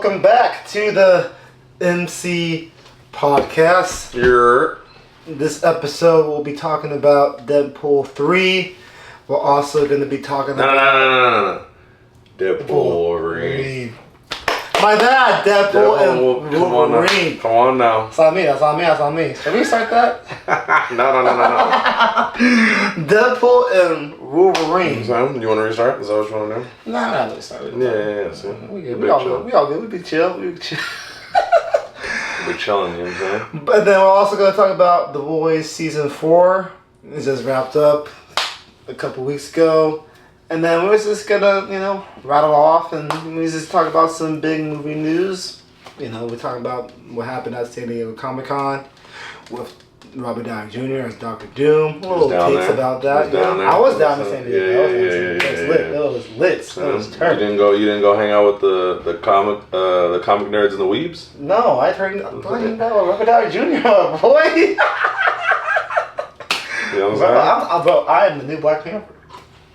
welcome back to the MC podcast. This episode we'll be talking about Deadpool 3. We're also going to be talking about... No. Deadpool Wolverine. My bad, Deadpool and Wolverine. Come on now. That's on me. Can we start that? No. Deadpool and Wolverine. You want to restart? Is that what you want to do? Nah, let's start it. Yeah. See? We all good. We be chill. We're chilling, you know what I'm saying? But then we're also going to talk about The Boys Season 4. It just wrapped up a couple weeks ago. And then we're just going to, rattle off and we just talk about some big movie news. We're talking about what happened at San Diego Comic-Con with Robert Downey Jr. as Dr. Doom. Little takes about that. I was down in San Diego. It was lit. It was turn. You didn't go hang out with the comic nerds and the weebs? No, I heard Robert Downey Jr. Boy. You know what I'm saying? I am the new Black Panther.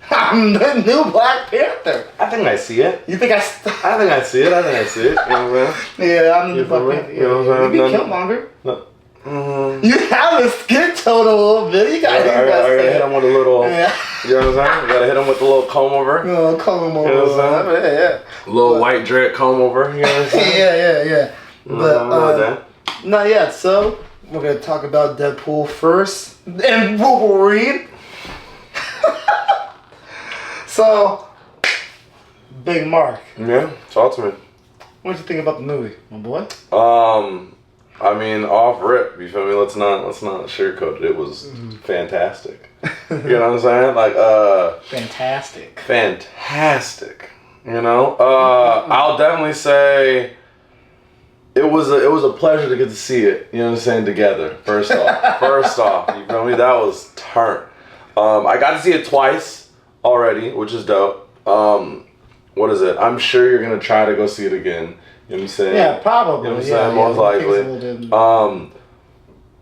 I'm the new Black Panther. I think I see it. You think I think I see it. You know what I'm saying? Yeah, I'm the new Black Panther. You know what I'm saying? You be Killmonger. No. You have a skin tone a little bit. You got. I gotta hit him with a little. Yeah. You know what I'm saying? You gotta hit him with a little comb over. Comb over. You know what I'm saying? Yeah. Little white dread comb over. You know what I'm saying? Yeah. But not yet. So we're gonna talk about Deadpool first and Wolverine. So, Big Mark. Yeah, talk to me. What did you think about the movie, my boy? I mean, off rip, you feel me? Let's not sugarcoat it. It was fantastic. You know what I'm saying? Fantastic. You know? I'll definitely say it was a pleasure to get to see it, you know what I'm saying, together. First off, you feel me? That was turn. I got to see it twice already, which is dope. What is it? I'm sure you're gonna try to go see it again. You know what I'm saying? Yeah, probably. You know what I'm saying? Most likely.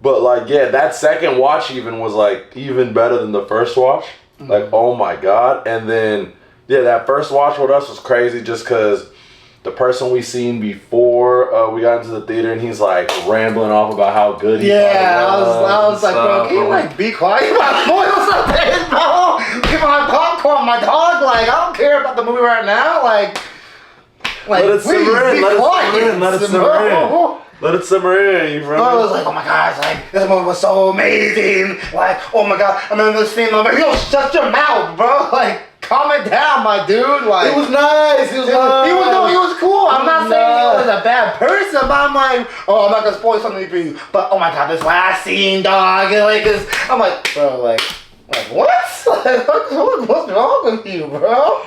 But that second watch even was even better than the first watch. Mm-hmm. Oh my god. And then that first watch with us was crazy just because the person we seen before we got into the theater and he's rambling off about how good he was. I was like, bro, can you be quiet? My boil something, bro. Give my popcorn, my dog. I don't care about the movie right now. Let it simmer in. Let it simmer in. You remember? I was like, oh my god, this movie was so amazing. Oh my god, I remember this scene. I'm like, yo, shut your mouth, bro. Calm it down, my dude. It was nice. He was cool. I'm not saying he was a bad person, but I'm like, I'm not gonna spoil something for you. But oh my god, this last scene, dog. I'm like, bro, what? What's wrong with you, bro?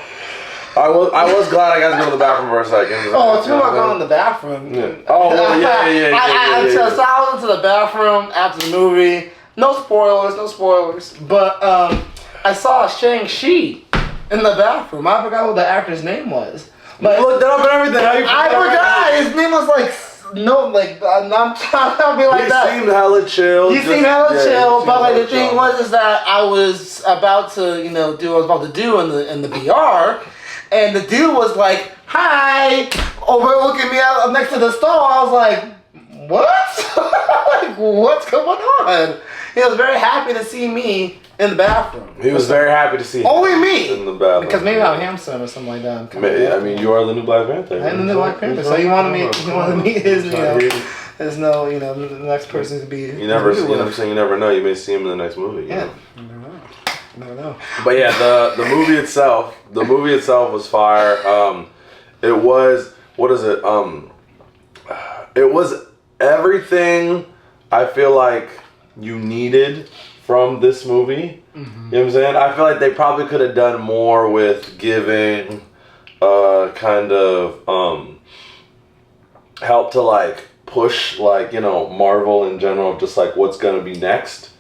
I was glad I got to go to the bathroom for a second. Oh, it's about going to the bathroom. Yeah. Oh, well, yeah. So I went to the bathroom after the movie. No spoilers. But I saw Shang-Chi in the bathroom. I forgot what the actor's name was. But looked it up and everything. I forgot. His name was I'm trying to be like he that. He seemed hella chill. But the thing was that I was about to, do what I was about to do in the VR, and the dude was like, "Hi," overlooking me out next to the stall. I was like, "What? What's going on?" He was very happy to see me in the bathroom. He was very happy to see only me in the bathroom because maybe I'm handsome or something like that. I mean, you are the new Black Panther. I'm the new Black Panther. So you want to meet his, there's no, the next person to be. You never, you know what I'm saying? You never know. You may see him in the next movie. Yeah. You never know. But yeah, the movie itself was fire. It was, what is it? It was everything I feel like you needed from this movie. Mm-hmm. You know what I'm saying? I feel like they probably could have done more with giving kind of help to push Marvel in general of just what's gonna be next.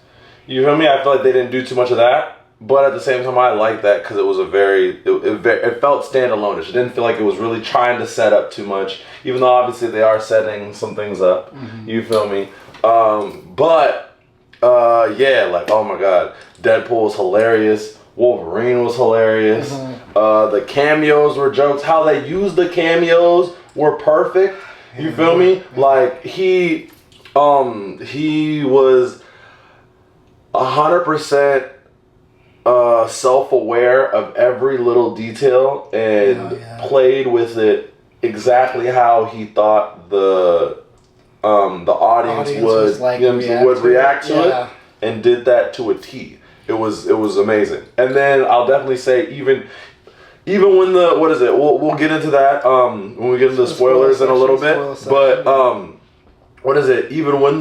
You feel me? I feel like they didn't do too much of that. But at the same time, I like that because it was it felt standalone-ish. It didn't feel like it was really trying to set up too much, even though obviously they are setting some things up. Mm-hmm. You feel me? Oh my god, Deadpool was hilarious. Wolverine was hilarious. Mm-hmm. The cameos were jokes. How they used the cameos were perfect. You feel me? Like he was 100% self-aware of every little detail and played with it exactly how he thought the audience would like, react to it, and did that to a T. It was amazing. And then I'll definitely say even when the we'll get into that when we get into the spoilers in a little bit. But even when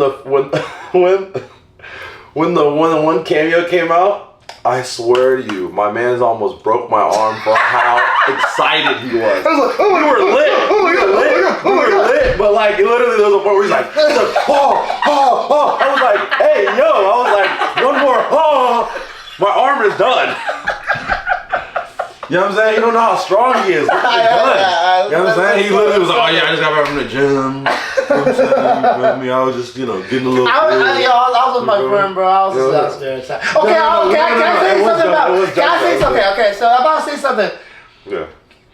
the one cameo came out, I swear to you, my man's almost broke my arm for how excited he was. I was like, we were lit. We were lit. But like, literally, there was a point where he's like, oh. I was like, hey, yo. I was like, one more, my arm is done. You know what I'm saying? You don't know how strong he is. Look at his gun. You know what I'm saying? He literally was like, oh yeah, I just got back from the gym. You know what I'm saying? You feel me? I was just, getting a little. I was with my friend, bro. I was just downstairs. Okay, can I say something about? Can I say something? Okay, so I'm about to say something. Yeah.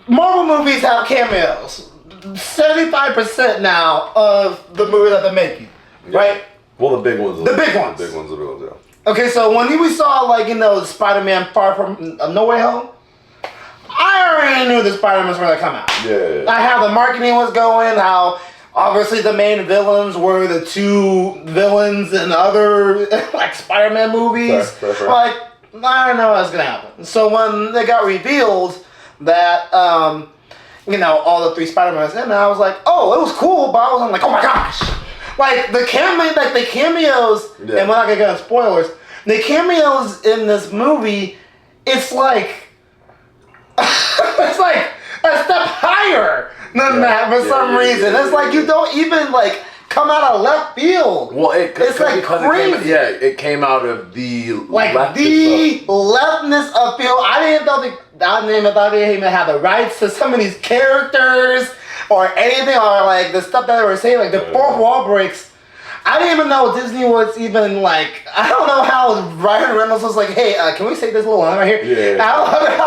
Marvel movies have cameos. 75% now of the movie that they're making, right? Well, the big ones. The big ones, yeah. Okay, so when we saw Spider-Man Far From No Way Home, I already knew the Spider-Mans were gonna come out. Yeah. Like how the marketing was going, how obviously the main villains were the two villains in other like Spider-Man movies. Fair. Like I don't know what's gonna happen. So when they got revealed that all the three Spider-Mans in, I was like, oh, it was cool, but I wasn't like, oh my gosh. Like the cameos, and we're not gonna get into spoilers. The cameos in this movie, it's like it's like a step higher than that for some reason. It's like you don't even like come out of left field. Well, it's like crazy. It came out of the leftness of field. I didn't even have the rights to some of these characters or anything, or like the stuff that they were saying, like the fourth wall breaks. I didn't even know Disney was even like. I don't know how Ryan Reynolds was like, "Hey, can we say this little line right here?" Yeah. I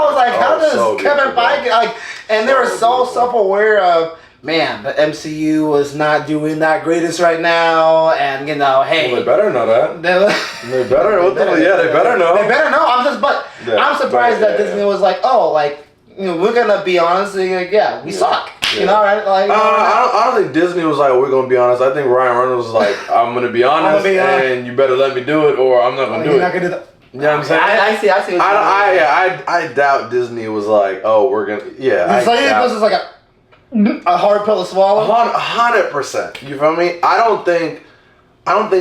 was like, "How does Kevin Feige like?" And they were so self-aware of, man, the MCU was not doing that greatest right now, and hey, well, they better know that. They better know. They better know. I'm surprised that Disney was like, oh, like we're gonna be honest, like, we suck. Yeah. You know, right? Like, I don't think Disney was like, we're gonna be honest. I think Ryan Reynolds was like, I'm gonna be honest, and you better let me do it, or I'm not gonna do it. You're not gonna do that. You know what I'm saying? I see. I doubt Disney was like, oh, we're gonna. Yeah. So this is like a hard pill to swallow. 100%. You feel me? I don't think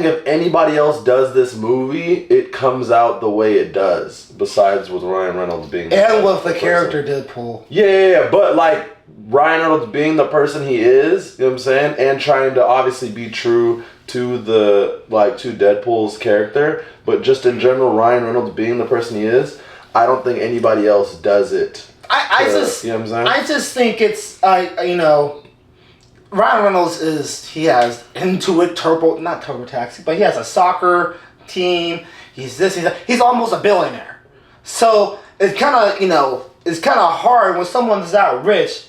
if anybody else does this movie, it comes out the way it does. Besides with Ryan Reynolds being with the character Deadpool. Yeah, but like Ryan Reynolds being the person he is, you know what I'm saying, and trying to obviously be true to to Deadpool's character, but just in general, Ryan Reynolds being the person he is, I don't think anybody else does it. I just think it's Ryan Reynolds he has Intuit not Turbo Taxi, but he has a soccer team. He's almost a billionaire. So it's kind of hard when someone's that rich,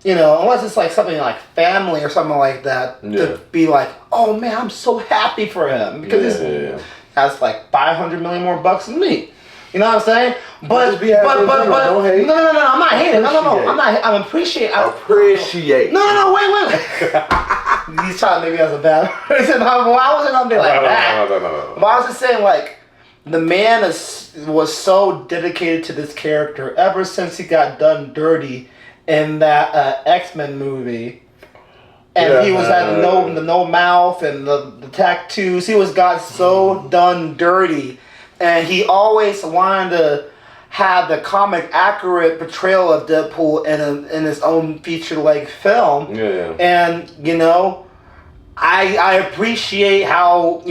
unless it's like something like family or something like that, to be like, oh man, I'm so happy for him because he has like $500 million more bucks than me. You know what I'm saying? But don't hate. No, I'm not hating. No, I'm appreciate. Appreciate. No, wait. He's trying to make me as a bad person. I wasn't gonna be like that. No. But I was just saying, like, the man was so dedicated to this character ever since he got done dirty in that X-Men movie. And he was at the no mouth and the tattoos. He got so done dirty. And he always wanted to have the comic accurate portrayal of Deadpool in his own feature-length film. Yeah. And, I appreciate how,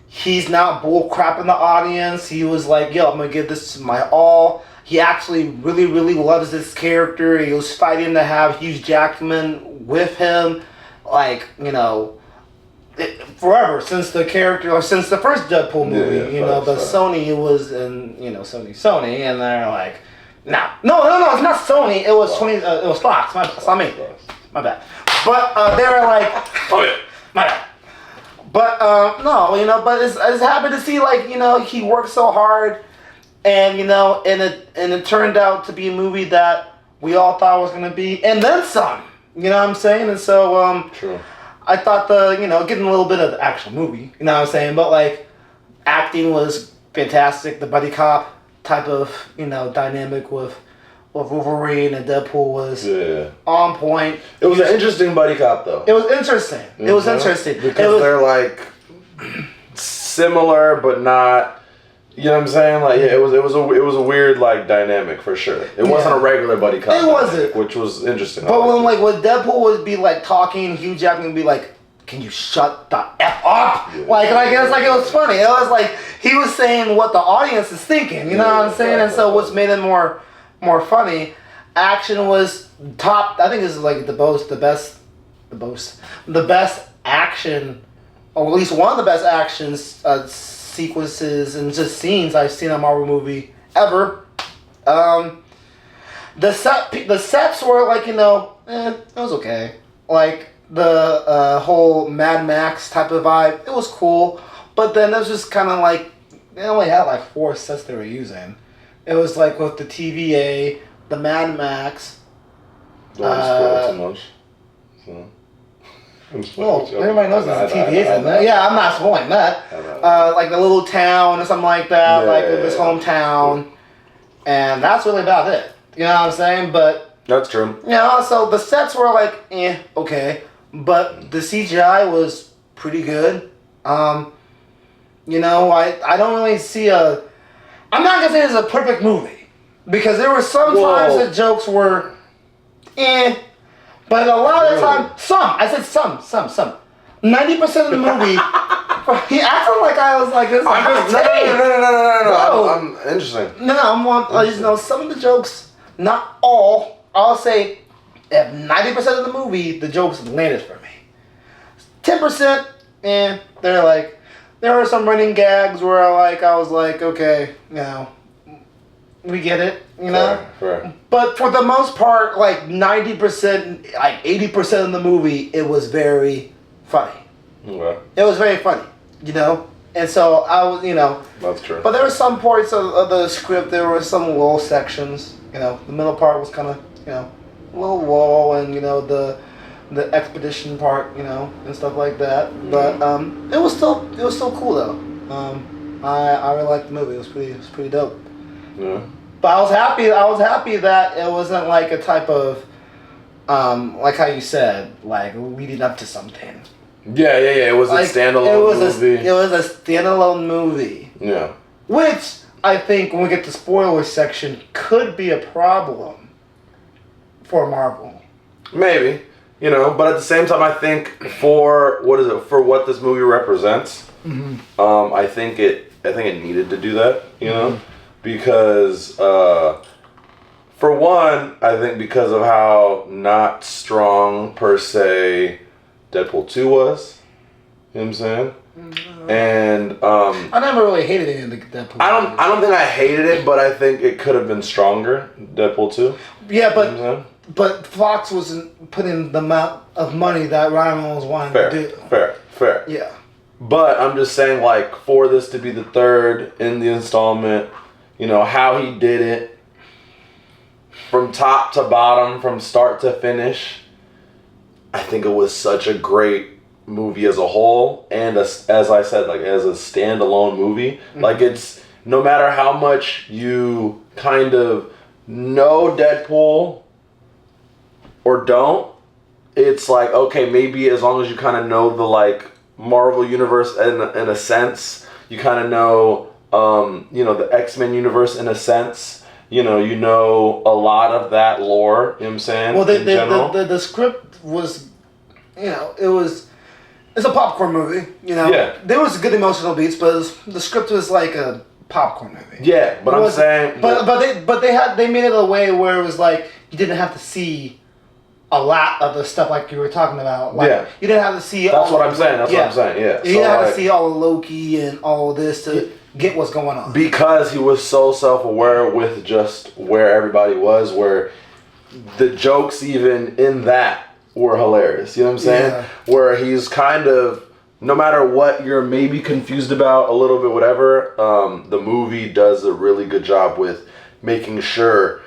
he's not bullcrapping the audience. He was like, yo, I'm going to give this my all. He actually really, really loves this character. He was fighting to have Hugh Jackman with him. Like, forever since the first Deadpool movie, but Sony was in, Sony, and they're like, no, it's not Sony. It was it was Fox. My My bad. But they were like, Oh yeah. my bad. But no, you know, but it's happy to see, like, you know, he worked so hard, and you know, and it turned out to be a movie that we all thought was gonna be, and then some. You know what I'm saying? And so True. I thought getting a little bit of the actual movie. You know what I'm saying? But like, acting was fantastic. The buddy cop type of, you know, dynamic with Wolverine and Deadpool was on point. It was an interesting buddy cop though. It was interesting. It was interesting because they're like similar but not. You know what I'm saying? Like, yeah, it was a weird like dynamic for sure. It wasn't a regular buddy cop. It wasn't, which was interesting. But when Deadpool would be like talking, Hugh Jackman would be like, "Can you shut the F up?" Yeah. Like it was funny. It was like he was saying what the audience is thinking. You know what I'm saying? And so what's made it more funny. Action was top. I think this is like the best action, or at least one of the best actions sequences and just scenes I've seen in a Marvel movie ever. The sets were like, you know, it was okay. Like the whole Mad Max type of vibe, it was cool. But then it was just kind of like they only had like 4 sets they were using. It was like with the TVA, the Mad Max. Don't spoil too much. So. Well, everybody knows there's a TVA in there. Yeah, I'm not spoiling that. Like the little town or something like that, this hometown. And that's really about it. You know what I'm saying? But that's true. You know, so the sets were like, okay. But the CGI was pretty good. You know, I don't really see I'm not gonna say it's a perfect movie. Because there were some times the jokes were but a lot of the time, I said some. 90% of the movie, he acted like I was like, this is no. I'm interesting. No, some of the jokes, not all, I'll say, at 90% of the movie, the jokes landed for me. 10%, they're like, there were some running gags where I was like, okay, you know, we get it, you know? Fair. But for the most part, like 90%, like 80% of the movie, it was very funny. Okay. It was very funny, you know? And so I was, you know... That's true. But there were some parts of the script, there were some lull sections, you know? The middle part was kind of, you know, a little lull, and, you know, the expedition part, you know, and stuff like that. But it was still cool, though. I really liked the movie. It was pretty dope. Yeah. But I was happy that it wasn't like a type of, like how you said, like leading up to something. Yeah. It was like, a standalone movie. It was a standalone movie. Yeah. Which I think when we get to spoiler section could be a problem for Marvel. Maybe, you know, but at the same time, I think for what this movie represents, I think it needed to do that, you know. Because, for one, I think because of how not strong, per se, Deadpool 2 was. You know what I'm saying? And, I never really hated any of the Deadpool. I don't think I hated it, but I think it could have been stronger, Deadpool 2. Yeah, but... You know what I'm saying? But Fox wasn't putting the amount of money that Ryan Reynolds wanted to do. Fair. Yeah. But I'm just saying, like, for this to be the third in the installment... You know, how he did it from top to bottom, from start to finish. I think it was such a great movie as a whole. And as I said, like as a standalone movie. Like it's, no matter how much you kind of know Deadpool or don't, it's like, okay, maybe as long as you kind of know the like Marvel universe in a sense, you kind of know... you know, the X-Men universe in a sense. You know a lot of that lore, you know what I'm saying? Well, the script was, you know, it's a popcorn movie, you know? Yeah. There was good emotional beats, but the script was like a popcorn movie. Yeah, but I'm saying... But they made it a way where it was like, you didn't have to see a lot of the stuff like you were talking about. Like, you didn't have to see... That's what I'm saying, what I'm saying, yeah. You didn't have to see all of Loki and all of this to... get what's going on. Because he was so self-aware with just where everybody was, where the jokes even in that were hilarious. You know what I'm saying? Yeah. Where he's kind of, no matter what you're maybe confused about a little bit, whatever, the movie does a really good job with making sure,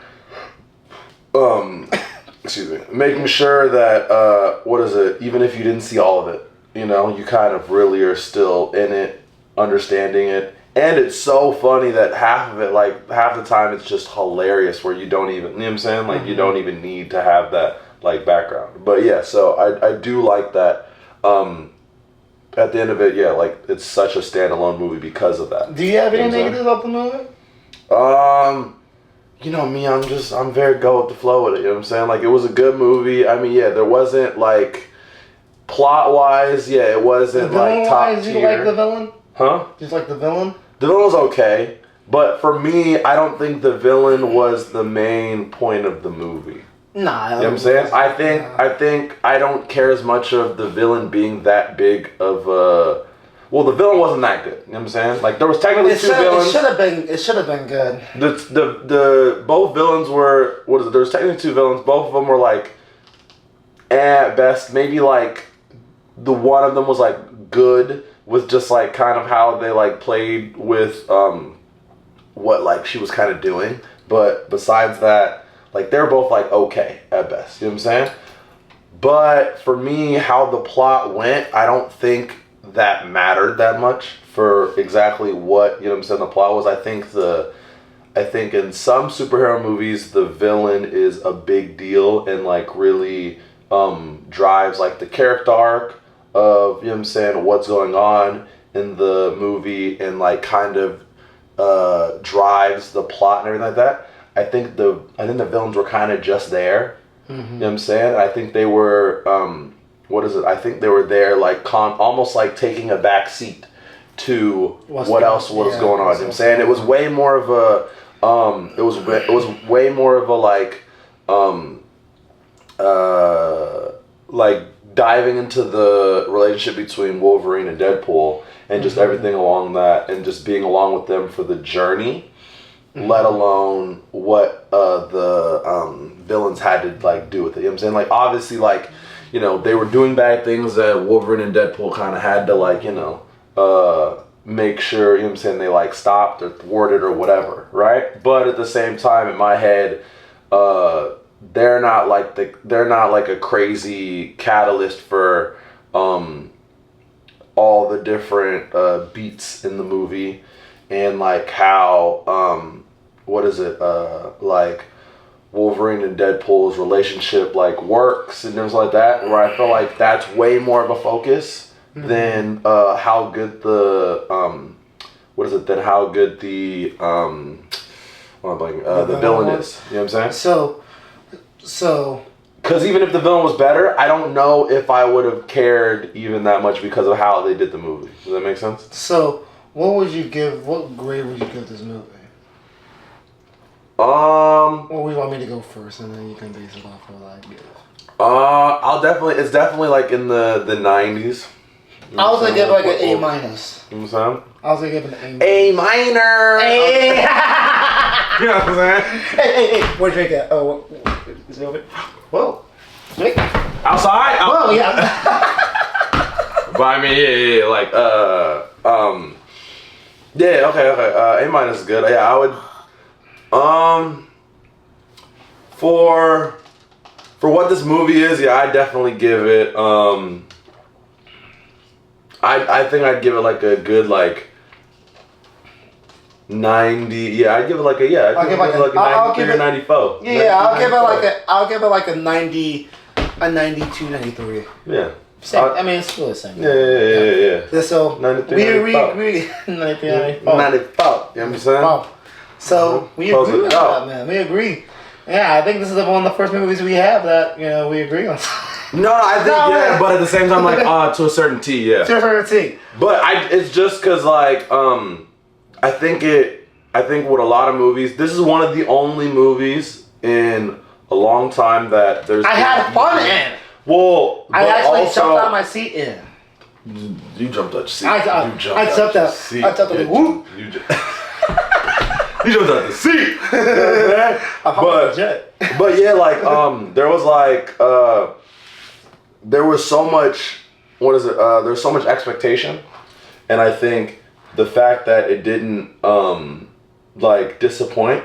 making sure that, even if you didn't see all of it, you know, you kind of really are still in it, understanding it. And it's so funny that half of it, like, half the time it's just hilarious where you don't even, you know what I'm saying? Like, you don't even need to have that, like, background. But yeah, so I do like that. At the end of it, yeah, like, it's such a standalone movie because of that. Do you have any negatives about the movie? You know me, I'm very go with the flow with it, you know what I'm saying? Like, it was a good movie. I mean, yeah, there wasn't, like, plot-wise, yeah, it wasn't, like, top tier. Did you like the villain? Huh? Did you like the villain? The villain was okay, but for me, I don't think the villain was the main point of the movie. Nah. You know what I'm saying? I think I don't care as much of the villain being that big of a... Well, the villain wasn't that good. You know what I'm saying? Like, there was technically two villains. It should have been good. The both villains were... What is it? There was technically two villains. Both of them were, like, at best. Maybe, like, the one of them was, like, good with just, like, kind of how they, like, played with what, like, she was kind of doing. But besides that, like, they're both, like, okay at best. You know what I'm saying? But for me, how the plot went, I don't think that mattered that much for exactly what, you know what I'm saying, the plot was. I think in some superhero movies, the villain is a big deal and, like, really drives, like, the character arc of, you know what I'm saying, what's going on in the movie and, like, kind of drives the plot and everything like that. I think the villains were kind of just there. You know what I'm saying? I think they were I think they were there, like, almost like taking a back seat to what else was going on. You know what I'm saying? It was way more of a it was way more of a, like diving into the relationship between Wolverine and Deadpool and just everything along that and just being along with them for the journey, let alone what the villains had to, like, do with it. You know what I'm saying? Like, obviously, like, you know, they were doing bad things that Wolverine and Deadpool kind of had to, like, you know, make sure, you know what I'm saying, they, like, stopped or thwarted or whatever, right? But at the same time, in my head, they're not like a crazy catalyst for all the different beats in the movie and, like, how like Wolverine and Deadpool's relationship, like, works and things like that, where I feel like that's way more of a focus than how good the the villain is. You know what I'm saying? So because even if the villain was better, I don't know if I would have cared even that much because of how they did the movie. Does that make sense? So what grade would you give this movie? Or we want me to go first, and then you can base it off of what I give. It's definitely like in the 90s. I was gonna give like an A minus. You know what I'm saying? I was gonna give it an A. A minor. A. You know what I'm saying? Hey! Where'd you drink at? Oh, is it over? Whoa! Drink. Outside? Oh yeah. But I mean, yeah, like yeah, okay. A minus is good. Yeah, I would. For what this movie is, yeah, I definitely give it. I think I'd give it like a good, like, 90. Yeah, I'd give it like a I'll give it like a 93 or 94. Yeah, I'll give it like a 90, a 92, 93. Yeah. Same. I mean, it's still the same. Yeah. So 93, we agree. 93, 94. 94. You know what I'm saying? So we agree with that, man. We agree. Yeah, I think this is one of the first movies we have that, you know, we agree on. No, I think yeah, but at the same time, like, to a certain T, yeah. To a certain T. But it's just because, like, I think with a lot of movies, this is one of the only movies in a long time that there's. I had fun in. Well, I actually jumped out of my seat in. You jumped out your seat. I jumped out. Seat. I jumped out. Whoop. You jumped out the seat. But yeah, like, there was like there was so much, there's so much expectation. And I think the fact that it didn't, like, disappoint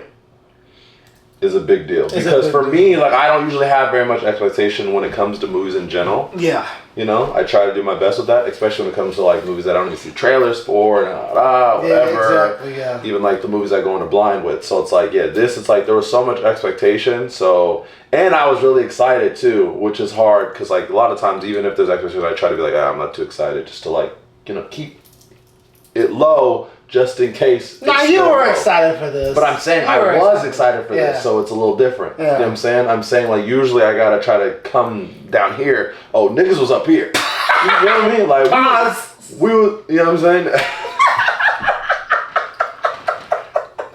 is a big deal. Because for me, like, I don't usually have very much expectation when it comes to movies in general. Yeah. You know, I try to do my best with that, especially when it comes to, like, movies that I don't even see trailers for and whatever. Yeah, exactly, yeah. Even, like, the movies I go into blind with. So it's like, yeah, it's like there was so much expectation. So, and I was really excited, too, which is hard because, like, a lot of times, even if there's expectations, I try to be like, I'm not too excited, just to, like, you know, keep it low just in case. Nah, you were excited for this. But I'm saying I was excited for this, so it's a little different. Yeah. You know what I'm saying? I'm saying, like, usually I gotta try to come down here. Oh, niggas was up here. You know what I mean? Like, we was, you know what I'm saying?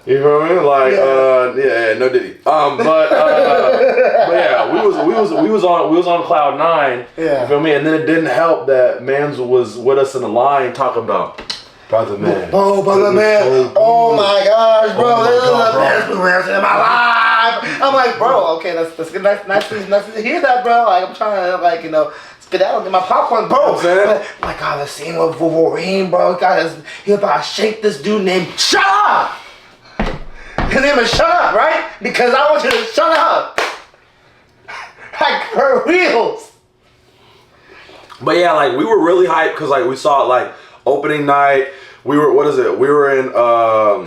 You know what I mean? Like, yeah, no diddy. But yeah, we was on cloud 9. Yeah. You feel me? And then it didn't help that Mans was with us in the line talking about Brother Man. Oh, Brother Man. Oh my gosh, bro. This is the best movie I've seen in my life. I'm like, bro, okay, that's good. Nice to hear that, bro. Like, I'm trying to, like, you know, spit out and get my popcorn, bro. My God, the scene with Wolverine, bro. He about to shake this dude named Shut Up. His name is Shut Up, right? Because I want you to shut up. Like, for reals. But yeah, like, we were really hyped because, like, we saw it, like, opening night. We were, what is it? We were in,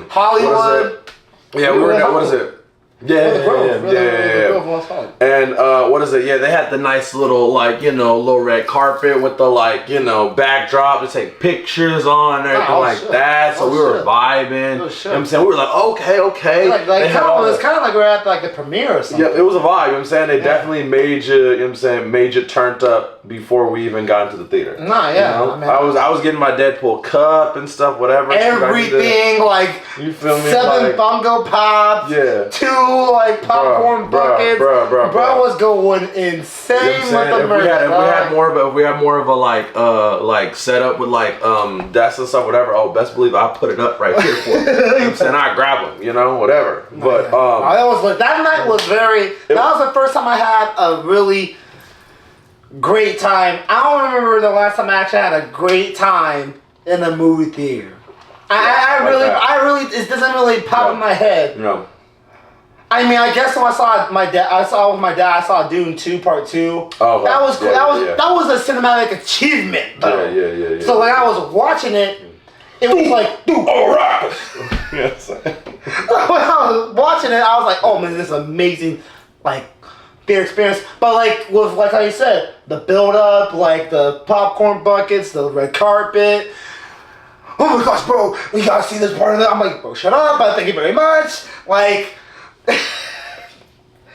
Hollywood. What is it? Yeah, we were in, what is it? Yeah. And what is it? Yeah, they had the nice little, like, you know, little red carpet with the, like, you know, backdrop to take pictures on and everything like that. So we were vibing. You know what I'm saying? We were like, okay. Like it's kind of like we're at, like, the premiere or something. Yeah, it was a vibe. You know what I'm saying? They definitely made you, you know what I'm saying, made you turned up before we even got into the theater. Nah, yeah. You know? I was getting my Deadpool cup and stuff, whatever. Everything, like, you feel me? 7 like, bongo pops. Yeah. 2, like, popcorn buckets. Bro was going insane with the merch. If we had more of a like setup with like desks and stuff, whatever. Oh, best believe I put it up right here for you. You know what I'm saying? I grab them, you know, whatever. But that night was that was the first time I had a really great time. I don't remember the last time I actually had a great time in a movie theater. I really it doesn't really pop in my head. No. I mean, I guess when I saw with my dad, I saw Dune 2 Part 2. Oh, that was cool. That was a cinematic achievement, though. Yeah. So when I was watching it, it was like, dude, alright. Yes. When I was watching it, I was like, oh man, this is amazing, like, their experience. But like how you said, the build up, like the popcorn buckets, the red carpet. Oh my gosh, bro, we gotta see this part of it. I'm like, bro, shut up. Thank you very much. Like.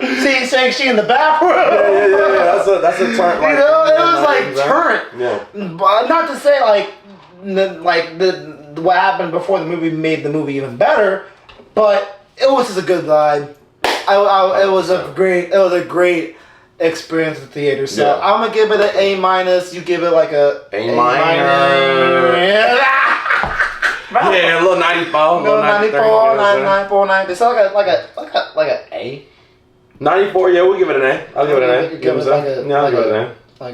Seeing Shang-Chi in the bathroom. Yeah. That's a turn. Like, you know, it was like turn. Yeah. But not to say what happened before the movie made the movie even better, but it was just a good vibe. It was a great experience at the theater. So I'm gonna give it an A-. You give it like a A-. Yeah, a little 94. No, 94, 94, 90. So like a A. 94, yeah, we'll give it an A. I'll give it an A. Give it like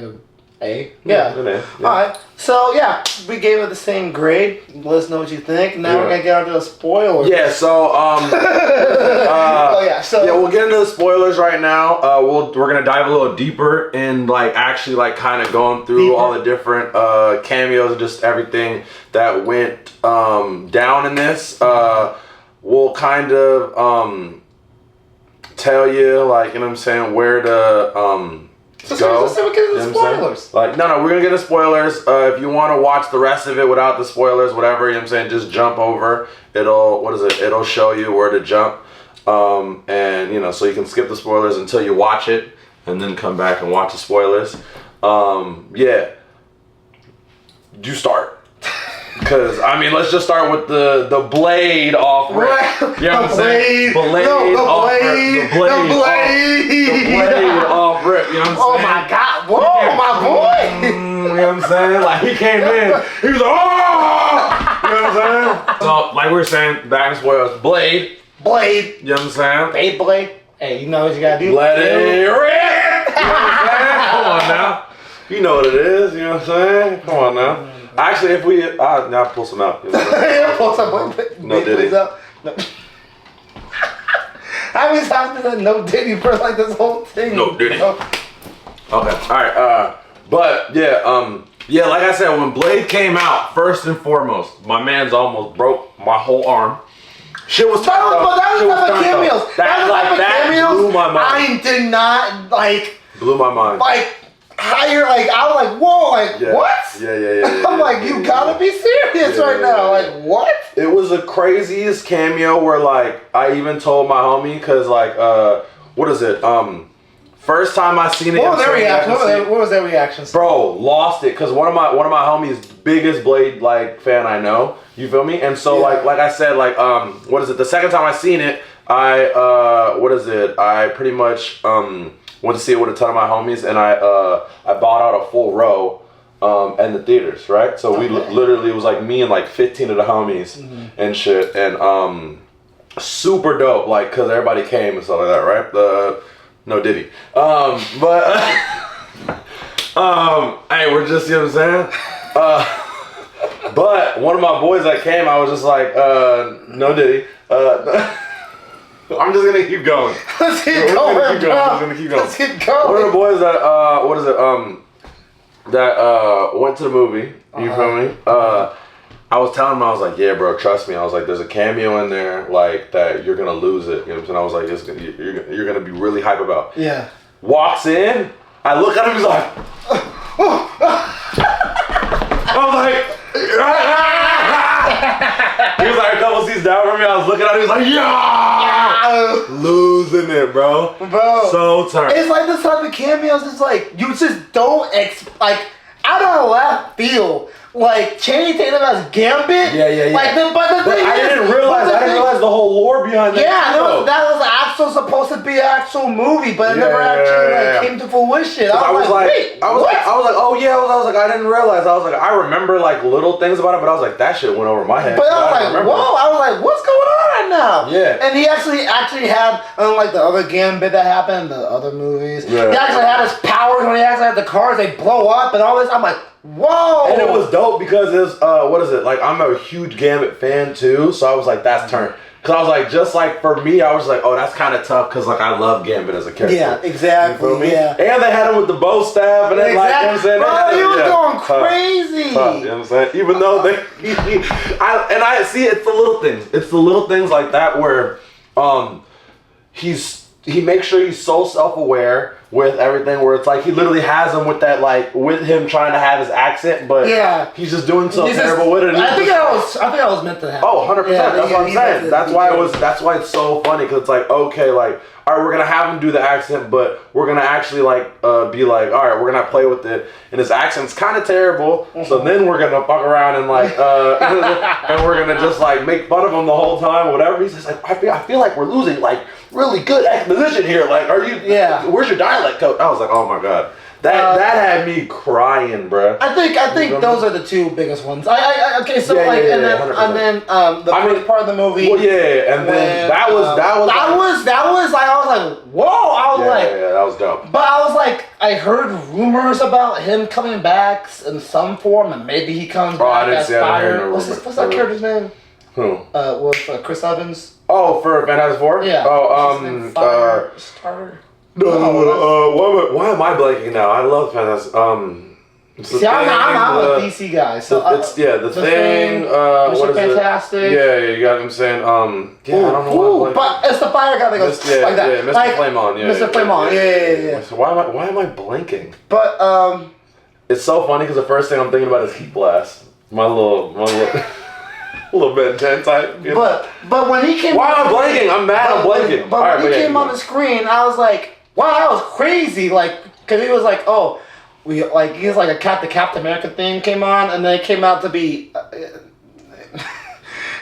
a A. Yeah. An A. Alright. So yeah, we gave it the same grade. Let us know what you think. Now we're gonna get onto the spoilers. Yeah, so we'll get into the spoilers right now. We're gonna dive a little deeper in like actually like kind of going through all the different cameos and just everything that went down in this. We'll kind of tell you, like, you know what I'm saying, where to go. Let's get into the spoilers. Like, no, we're gonna get the spoilers. If you want to watch the rest of it without the spoilers, whatever, you know what I'm saying, just jump over. It'll show you where to jump. And, you know, so you can skip the spoilers until you watch it and then come back and watch the spoilers. Yeah. You start. Because, I mean, let's just start with the blade off rip. You know what I'm saying? The blade off rip. You know what I'm saying? Oh my God. Whoa, my boy. You know what I'm saying? Like, he came in. He was like, oh! You know what I'm saying? So, like we were saying, back in spoilers, blade. You know what I'm saying? Blade. Hey, you know what you gotta do? Let it rip! You know what I'm saying? Come on now. You know what it is, you know what I'm saying? Come on now. Actually, if we, now pull some out. You know what I'm saying? Pull some. No Diddy. No. How many times did that no Diddy for like this whole thing? No Diddy. Okay, alright, but yeah, like I said, when Blade came out, first and foremost, my man's almost broke my whole arm. Shit was turned up. But that was the type of cameos. That blew my mind. I did not like. Blew my mind. Like higher, like I was like, whoa, like what? Yeah. I'm like, you gotta be serious right now. Like what? It was the craziest cameo where like I even told my homie because like what is it first time I seen it. What was their reaction? What was their reaction? Bro, lost it because one of my homies biggest Blade like fan I know. You feel me? And so like I said like what is it? The second time I seen it, I pretty much went to see it with a ton of my homies, and I bought out a full row in the theaters, right? So we literally, it was like me and like 15 of the homies and shit, and super dope, like, cause everybody came and stuff like that, right? No Diddy. But hey, we're just, you know what I'm saying? But one of my boys that came, I was just like, no Diddy. I'm just gonna keep going. Let's keep going. Let's keep going. One of the boys that went to the movie. You feel me? I was telling him, I was like, yeah, bro, trust me. I was like, there's a cameo in there like that you're gonna lose it. You know what I'm saying? I was like, you're gonna be really hype about. Yeah. Walks in. I look at him. He's like, I'm like. He was like a couple seats down from me. I was looking at him. He was like, yeah, losing it, bro. So turned. It's like this type of cameos. It's like you just don't like out of left field. Like Channing Tatum as Gambit. Yeah. Like but the thing I didn't realize the whole lore behind that. Yeah, that was actually supposed to be an actual movie, but it never actually came to fruition. I was like, wait, I was like, oh yeah, I was like, I didn't realize. I was like, I remember like little things about it, but I was like, that shit went over my head. But I was like, whoa! I was like, what's going on right now? Yeah. And he actually had, unlike the other Gambit that happened in the other movies, yeah. He actually had his powers when he actually had the cars. They blow up and all this. I'm like, whoa! And it was dope because it's what is it? Like I'm a huge Gambit fan too, so I was like, that's turned. Cause I was like, just like for me, I was like, oh, that's kind of tough, cause like I love Gambit as a character. Yeah, exactly. You feel me? Yeah. And they had him with the bow staff, and then like, you know what I'm saying? Bro, he was going crazy. You know what I'm saying? Even though I see it's the little things. It's the little things like that where, he makes sure he's so self-aware with everything where it's like he literally has him with that like with him trying to have his accent, but he's just doing so terrible with it. I think that was meant to happen. Oh, 100%. That's what I'm saying. That's why it's so funny because it's like, okay, like, all right, we're gonna have him do the accent, but we're gonna actually like be like, all right, we're gonna play with it, and his accent's kind of terrible. So then we're gonna fuck around and like, and we're gonna just like make fun of him the whole time, whatever. He's just like, I feel like we're losing like really good exposition here. Like, are you? Yeah. Where's your dialect coach? I was like, oh my god. That had me crying, bro. I think those are the two biggest ones. Okay, so and then the first part of the movie. Well, yeah, and then that was like I was like, whoa! I was like, that was dope. But I was like, I heard rumors about him coming back in some form, and maybe he comes back as Fire. What's that character's name? Who? Chris Evans. Oh, for Fantastic Four? Yeah. Oh, Fire Starter. No, why am I blanking now? I love Fantastic. See, I'm a DC guy, so the thing. What is Fantastic. Yeah, you got what I'm saying. I don't know. But it's the fire guy that goes like that. Yeah, Mr. Like, Flamon. Yeah, Mr. Flamon. Yeah. So why am I blanking? But it's so funny because the first thing I'm thinking about is Heat Blast. My little Ben 10 type. You know? But when he came, why am I blanking? I'm mad. I'm blanking. But when he came on the screen, I was like, wow, that was crazy. Like, cause he was like, oh. He's like the Captain America thing came on, and then it came out to be.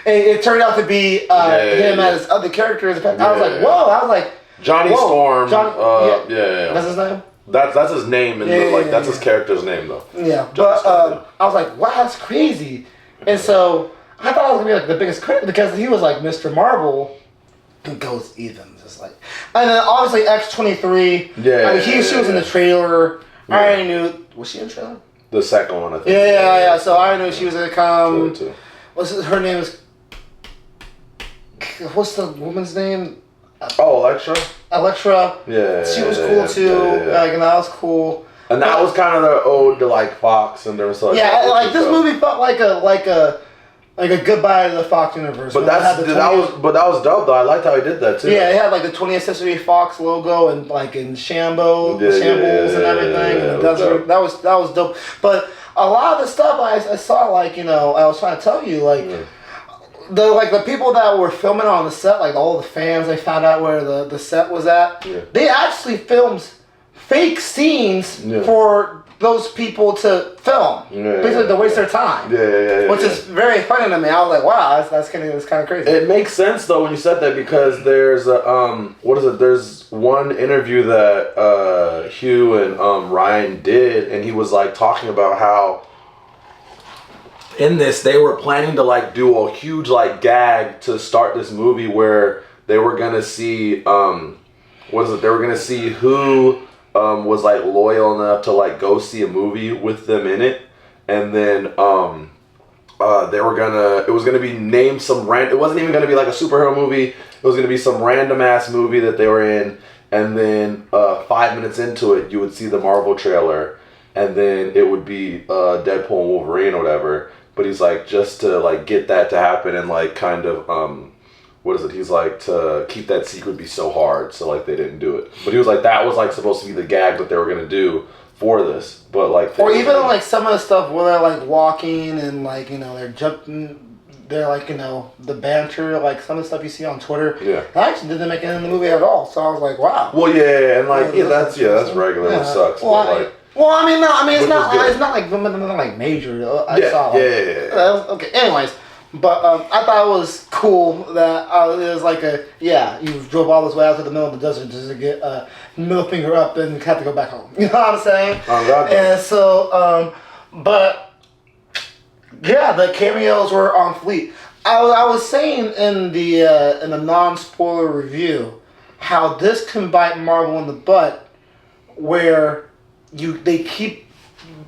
It turned out to be him as other characters. I was like, whoa! I was like, Johnny Storm. Yeah. That's his name. That's his name, and that's his character's name though. Yeah, but I was like, wow, that's crazy, and so I thought I was gonna be like the biggest critic because he was like Mr. Marvel, who goes even just like, and then obviously X-23. She was in the trailer. I already knew. Was she in the trailer? The second one, I think. Yeah. So I already knew she was gonna come. Too. Her name is? What's the woman's name? Oh, Electra. Electra. Yeah. She was cool too. Yeah. Like, and that was cool. And that was kind of the ode to like Fox, and there was like this movie felt like a goodbye to the Fox universe. But that was dope though. I liked how he did that too. Yeah, it had like the 20th Century Fox logo and like in shambles and everything. And the desert. That was dope. But a lot of the stuff I saw, like, you know, I was trying to tell you, like. The people that were filming on the set, like all the fans, they found out where the set was at. Yeah. They actually filmed fake scenes for those people to film, basically to waste their time. Which is very funny to me. I was like, wow, that's kind of crazy. It makes sense though when you said that, because there's there's one interview that Hugh and Ryan did, and he was like talking about how. In this, they were planning to like do a huge like gag to start this movie where they were gonna see They were gonna see who was like loyal enough to like go see a movie with them in it, and then it was gonna be named some it wasn't even gonna be like a superhero movie. It was gonna be some random ass movie that they were in, and then 5 minutes into it, you would see the Marvel trailer, and then it would be Deadpool and Wolverine or whatever. But he's like, just to like get that to happen and like kind of he's like, to keep that secret be so hard, so like they didn't do it. But he was like, that was like supposed to be the gag that they were gonna do for this, but like, or even like some of the stuff where they're like walking and like, you know, they're jumping, they're like, you know, the banter, like some of the stuff you see on Twitter. Yeah, that actually didn't make it in the movie at all. So I was like, wow. Well, yeah, and like that's regular. It sucks. Well, but, like. Well, I mean, no, it's not like major. I saw. Okay. Anyways, but I thought it was cool that it was like you drove all this way out to the middle of the desert just to get middle finger up and have to go back home. You know what I'm saying? Oh, God. And so, but yeah, the cameos were on fleek. I was saying in the non-spoiler review how this can bite Marvel in the butt, where. They keep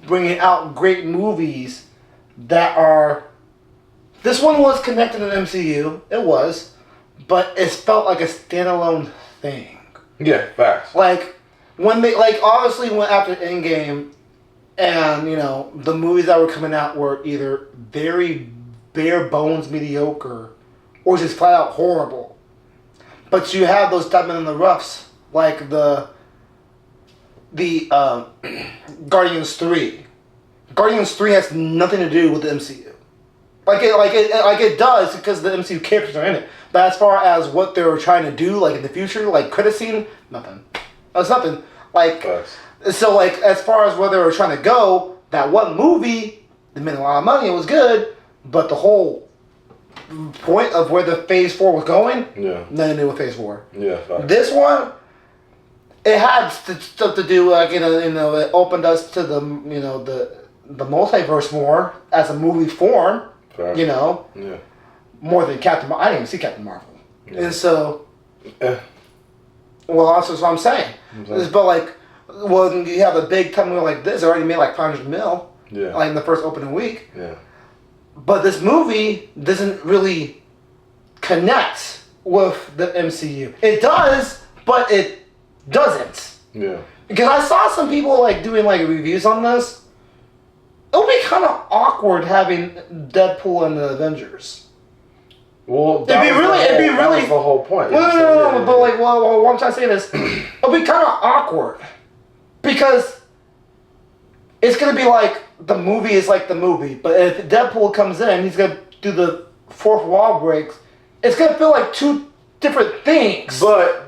bringing out great movies that are. This one was connected to the MCU. It was, but it felt like a standalone thing. Yeah, facts. Like when they obviously went after Endgame, and you know the movies that were coming out were either very bare bones mediocre, or just flat out horrible. But you have those diamond in the roughs, like the Guardians 3. Guardians 3 has nothing to do with the MCU. Like it does because the MCU characters are in it. But as far as what they were trying to do, like in the future, like credit scene, nothing. That's nothing. Like so, like as far as where they were trying to go, that one movie, they made a lot of money. It was good, but the whole point of where the Phase 4 was going, nothing to do with Phase 4. Yeah. Facts. This one. It had stuff to do, like, you know, it opened us to the multiverse more as a movie form, you know, more than Captain Marvel. I didn't even see Captain Marvel. Yeah. And so, well, that's what I'm saying. But like, when you have a big time movie like this, it already made like $500 million, like in the first opening week. Yeah. But this movie doesn't really connect with the MCU. It does, but it doesn't. Yeah. Because I saw some people like doing like reviews on this. It would be kind of awkward having Deadpool and the Avengers. Well, it'd be really. That was the whole point. No. But like, well, what I'm trying to say is, it'll be kind of awkward because it's gonna be like the movie is like the movie, but if Deadpool comes in, he's gonna do the fourth wall breaks. It's gonna feel like two different things. But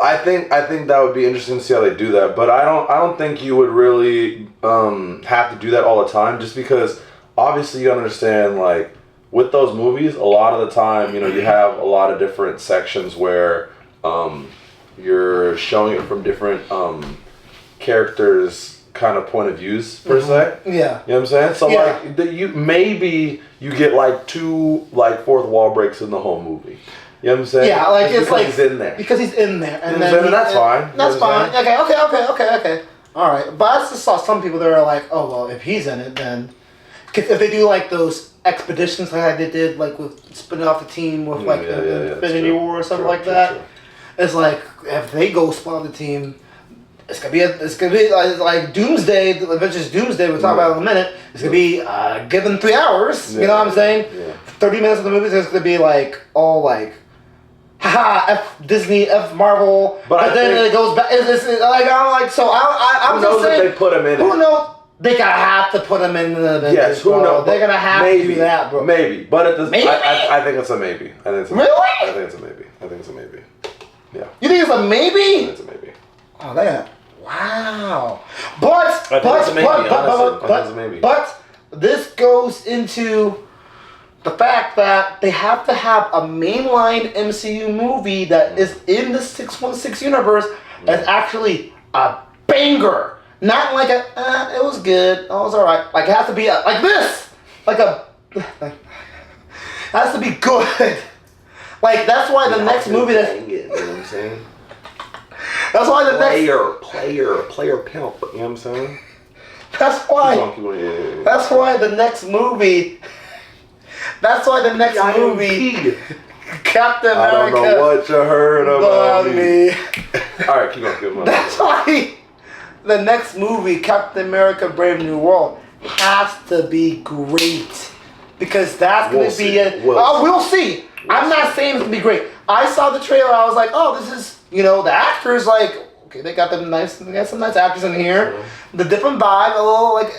I think that would be interesting to see how they do that. But I don't think you would really have to do that all the time, just because obviously you understand, like with those movies, a lot of the time, you know, you have a lot of different sections where you're showing it from different characters' kind of point of views per se. Yeah. You know what I'm saying? So like you get like two like fourth wall breaks in the whole movie. You know what I'm saying? Yeah, like it's like he's in there. Because he's in there, and then that's fine. That's fine. Okay. All right, but I just saw some people that are like, oh well, if he's in it, then if they do like those expeditions like they did, like with spinning off the team with like Infinity War or something like that. True. It's like if they go split off the team, it's gonna be like Doomsday. The Adventures Doomsday. We'll talk about in a minute. It's gonna be given 3 hours. You know what I'm saying? Yeah. 30 minutes of the movie is gonna be like all like. Haha, F Disney, F Marvel, but then it goes back. It's like I'm like so. I'm just saying. If they put him in. Who knows? They gonna have to put him in the. Yes, who knows? They're gonna have to do that, bro. Maybe, but at this, maybe? I think it's a maybe. I think it's a really? I think it's a maybe. I think it's a maybe. Yeah. You think it's a maybe? I think it's a maybe. Oh, that. Wow. But this goes into the fact that they have to have a mainline MCU movie that is in the 616 universe that's actually a banger. Not like a, it was good, it was alright. Like it has to be like this. It has to be good. Like that's why the next movie that... You know what I'm saying? That's why the player pimp, you know what I'm saying? That's why the next movie... That's why the next movie, Captain America. I don't know what you heard about me. All right, keep on. That's why the next movie, Captain America: Brave New World, has to be great because that's going to be it. We'll see. I'm not saying it's going to be great. I saw the trailer. I was like, oh, this is the actors like. Okay, they got some nice actors in here. Sure. The different vibe, a little like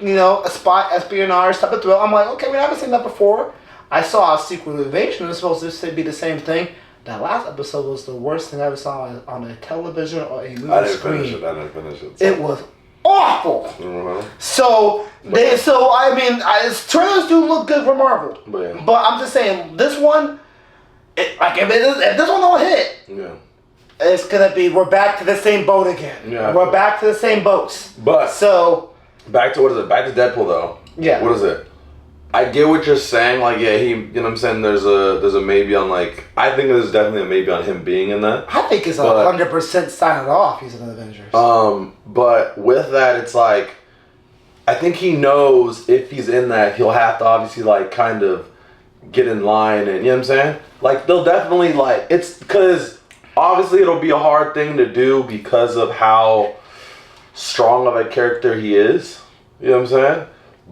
a spy espionage type of thrill. I'm like, okay, we haven't seen that before. I saw a Secret Invasion. It was supposed to be the same thing. That last episode was the worst thing I ever saw on a television or a movie screen. I didn't finish it. So. It was awful. Mm-hmm. Trailers do look good for Marvel. But I'm just saying, this one, if this one don't hit. Yeah. It's gonna be we're back to the same boat again. Yeah. We're back to the same boats. But back to what is it? Back to Deadpool though. Yeah. What is it? I get what you're saying. Like he, what I'm saying. There's a maybe on like I think there's definitely a maybe on him being in that. I think it's 100% signed off. He's in the Avengers. But with that, it's like I think he knows if he's in that, he'll have to obviously like kind of get in line and you know what I'm saying. Like they'll definitely like it's because. Obviously, it'll be a hard thing to do because of how strong of a character he is. You know what I'm saying?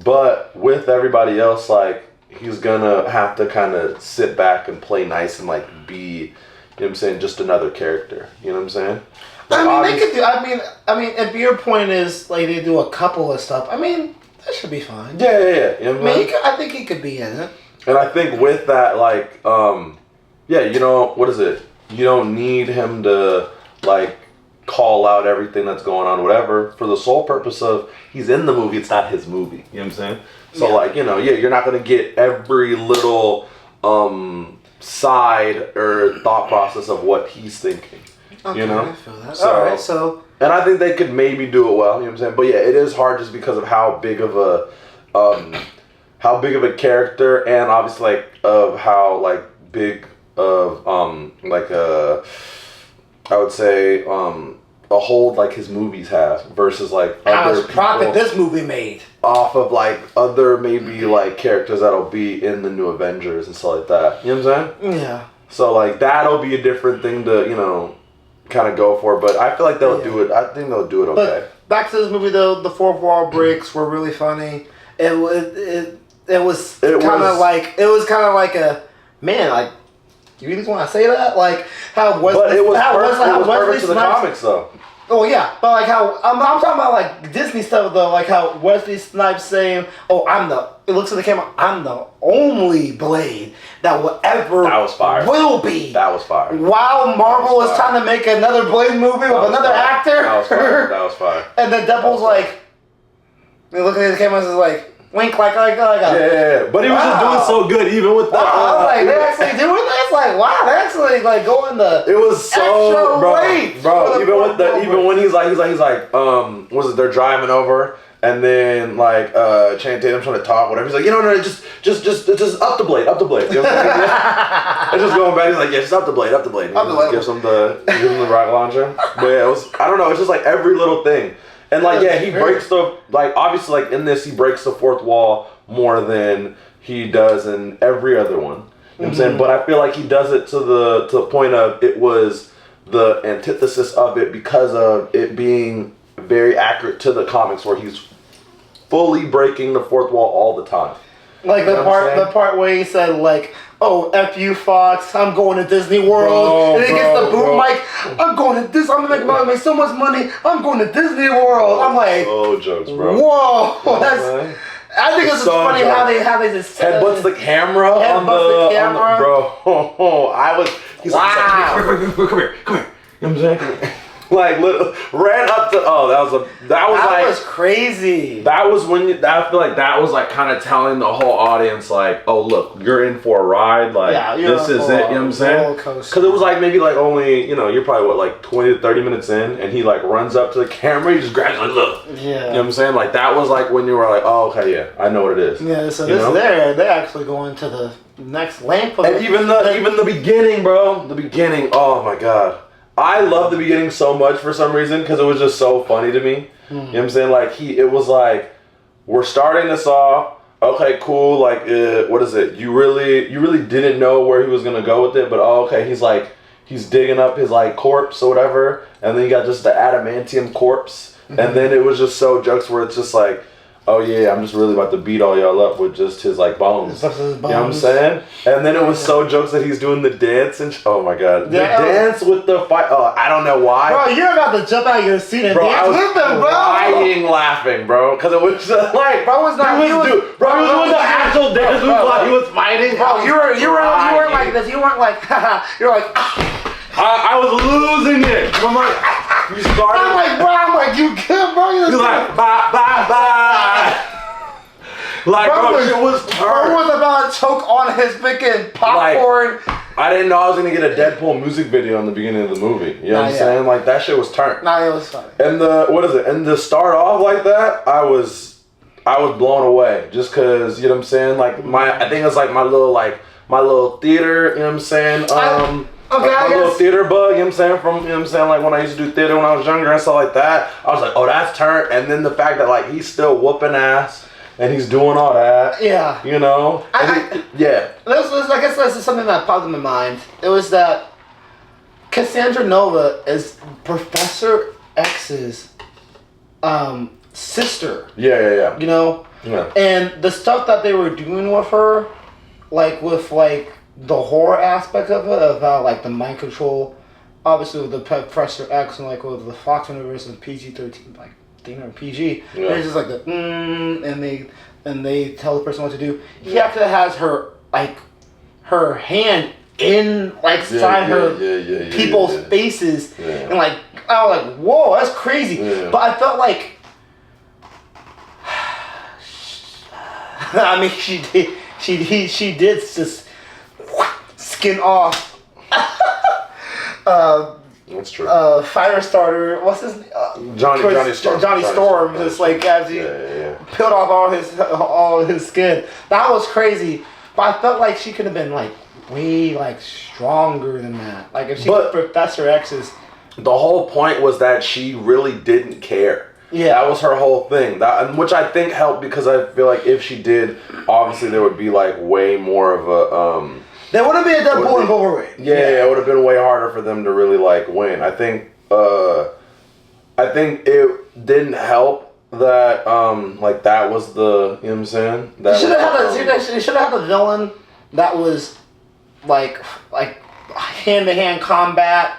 But with everybody else, like, he's gonna have to kind of sit back and play nice and, like, be, you know what I'm saying, just another character. You know what I'm saying? Like, they could do, if your point is, like, they do a couple of stuff, that should be fine. Yeah. You know what I think he could be in it. And I think with that, like, what is it? You don't need him to, like, call out everything that's going on, whatever, for the sole purpose of he's in the movie, it's not his movie. You know what I'm saying? So, you're not going to get every little side or thought process of what he's thinking. Okay, you know? I feel that. All right, so... And I think they could maybe do it well, you know what I'm saying? But, yeah, it is hard just because of how big of a character and obviously, like, of how, like, big... of I would say a hold like his movies have versus like other profit this movie made off of like other maybe like characters that'll be in the new Avengers and stuff like that. You know what I'm saying? Yeah. So like that'll be a different thing to kind of go for, but I feel like they'll do it. I think they'll do it okay. But back to this movie though, the fourth wall breaks were really funny. It was kind of like a man like. You really want to say that? Like how Wesley? But it was perfect to the comics, though. Oh yeah, but like how I'm talking about like Disney stuff though, like how Wesley Snipes saying, "Oh, it looks at the camera, I'm the only Blade that will ever will be." That was fire. While Marvel is trying to make another Blade movie with another actor. That was fire. And then Deadpool's like, looking at the camera and is like. Wink like yeah. But he was just doing so good even with that. I was like, they're actually doing this? Like, wow, they're actually like going the it was so bro. Even when he's like, was it they're driving over And then like Channing Tatum's trying to talk, whatever. He's like, no, just up the blade. You know what I'm saying? And just going back, he's like, yeah, just up the blade. And he gives him the rocket launcher. But yeah, it was, I don't know, it's just like every little thing. And like, yeah, he breaks obviously like in this, he breaks the fourth wall more than he does in every other one. You know what I'm saying? But I feel like he does it to the point of it was the antithesis of it because of it being very accurate to the comics where he's fully breaking the fourth wall all the time. Like the part where he said like, "Oh, F you, Fox! I'm going to Disney World," and he gets the boom mic. I'm going to this. I'm gonna make so much money. I'm going to Disney World. I'm like, oh, jokes, bro. Whoa, that's. I think it's so funny how they just headbutts the camera on the bro. I was. He's like, come here. You know what I'm saying? Like ran up to that was crazy. That was when I feel like that was like kind of telling the whole audience like, oh look, you're in for a ride. Like this is it. You know what I'm saying? Because it was like maybe like only you're probably what like 20 to 30 minutes in, and he like runs up to the camera, he just grabs it, like look. Yeah. You know what I'm saying? Like that was like when you were like, oh okay, yeah, I know what it is. Yeah. So they're actually going to the next length. And even the beginning, bro. The beginning. Oh my god. I love the beginning so much for some reason because it was just so funny to me. You know what I'm saying? Like it was like, we're starting this off. Okay, cool. Like, what is it? You really didn't know where he was gonna go with it, but okay, he's digging up his like corpse or whatever, and then you got just the adamantium corpse, and then it was just so jokes where it's just like, oh yeah, I'm just really about to beat all y'all up with just his like bones. You know what I'm saying? And then it was so jokes that he's doing the dance and oh my god, the dance with the fight. Oh, I don't know why. Bro, you're about to jump out of your seat and dance with them, bro. Crying, laughing, bro, because it was just like, bro, was not. He was doing the actual dance while he was fighting. Bro, you weren't like this. You weren't like, you're like. I was losing it. I'm like, you started. I'm like, you good, bro? You're like, bye. Like, bro, shit was turned. Bro was about to choke on his freaking popcorn. Like, I didn't know I was gonna get a Deadpool music video in the beginning of the movie. You know what I'm saying? Like, that shit was turned. Nah, it was funny. And and to start off like that, I was blown away. Just cause, you know what I'm saying? Like, I think it's like my little theater, you know what I'm saying? My little theater bug, you know what I'm saying? From, you know what I'm saying? Like when I used to do theater when I was younger and stuff like that. I was like, oh, that's turned. And then the fact that like he's still whooping ass and he's doing all that. Yeah. You know? Yeah. I guess this is something that popped in my mind. It was that Cassandra Nova is Professor X's sister. Yeah. You know? Yeah. And the stuff that they were doing with her, like with like the horror aspect of it, of how like the mind control, obviously with the Professor X and like with the Fox universe and PG-13, like thing or PG, and it's just like the and they tell the person what to do. He actually has her hand in like inside her people's faces, and like I was like, whoa, that's crazy. Yeah. But I felt like, I mean, she did just skin off. That's true. Firestarter, what's his name? Johnny Storm. Johnny Storm, just like as he peeled off all his skin. That was crazy. But I felt like she could have been like way like stronger than that. Like if she was Professor X's. The whole point was that she really didn't care. Yeah. That was her whole thing. Which I think helped because I feel like if she did, obviously there would be like way more of a there would have been a Deadpool and Wolverine. Yeah, it would have been way harder for them to really like win. I think it didn't help that like that was the, you know what I'm saying? That they should have had a villain that was like hand-to-hand combat.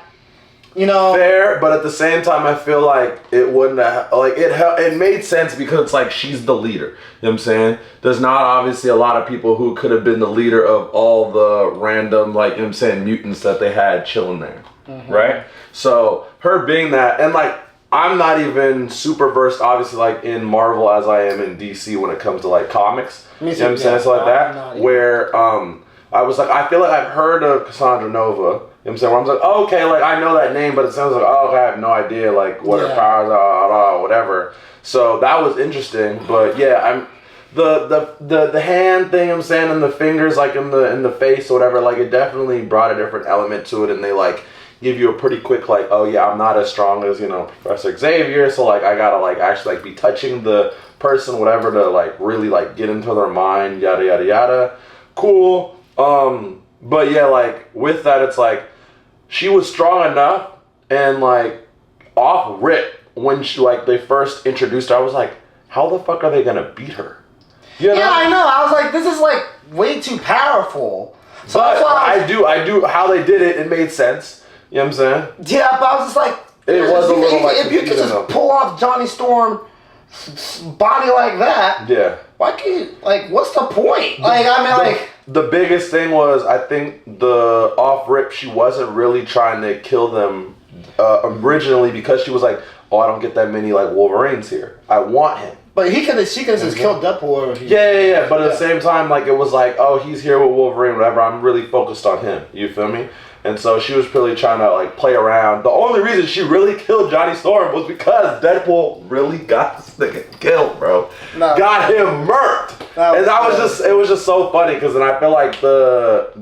You know, fair, but at the same time, I feel like it wouldn't have, like it made sense because it's like she's the leader. You know what I'm saying? There's not obviously a lot of people who could have been the leader of all the random, like, you know what I'm saying, mutants that they had chilling there, right? So her being that, and like I'm not even super versed, obviously, like in Marvel as I am in DC when it comes to like comics. You know what I'm saying? So like that, where I was like, I feel like I've heard of Cassandra Nova. You know what I'm saying? Where I'm like, oh, okay, like I know that name, but it sounds like, oh, okay, I have no idea like what her powers are, whatever. So that was interesting, but yeah, I'm the hand thing I'm saying, and the fingers like in the face or whatever, like it definitely brought a different element to it, and they like give you a pretty quick like, oh yeah, I'm not as strong as, you know, Professor Xavier, so like I gotta like actually like be touching the person, whatever, to like really like get into their mind, yada yada yada. Cool. But yeah, like with that, it's like she was strong enough, and like off rip when she like they first introduced her, I was like, how the fuck are they gonna beat her? You know? Yeah, I know. I was like, this is like way too powerful. So but that's why I do how they did it. It made sense. You know what I'm saying? Yeah, but I was just like, it was a little like if you could just pull off Johnny Storm's body like that, yeah. Why can't you, like, what's the point? Like, I mean, like... The biggest thing was, I think the off-rip, she wasn't really trying to kill them originally, because she was like, oh, I don't get that many, like, Wolverines here. I want him. But she could have just killed Deadpool. Yeah. But at the same time, like, it was like, oh, he's here with Wolverine, whatever. I'm really focused on him. You feel me? And so she was really trying to, like, play around. The only reason she really killed Johnny Storm was because Deadpool really got this nigga killed, bro. No. Got him murked. And that was just, it was just so funny, because then I feel like the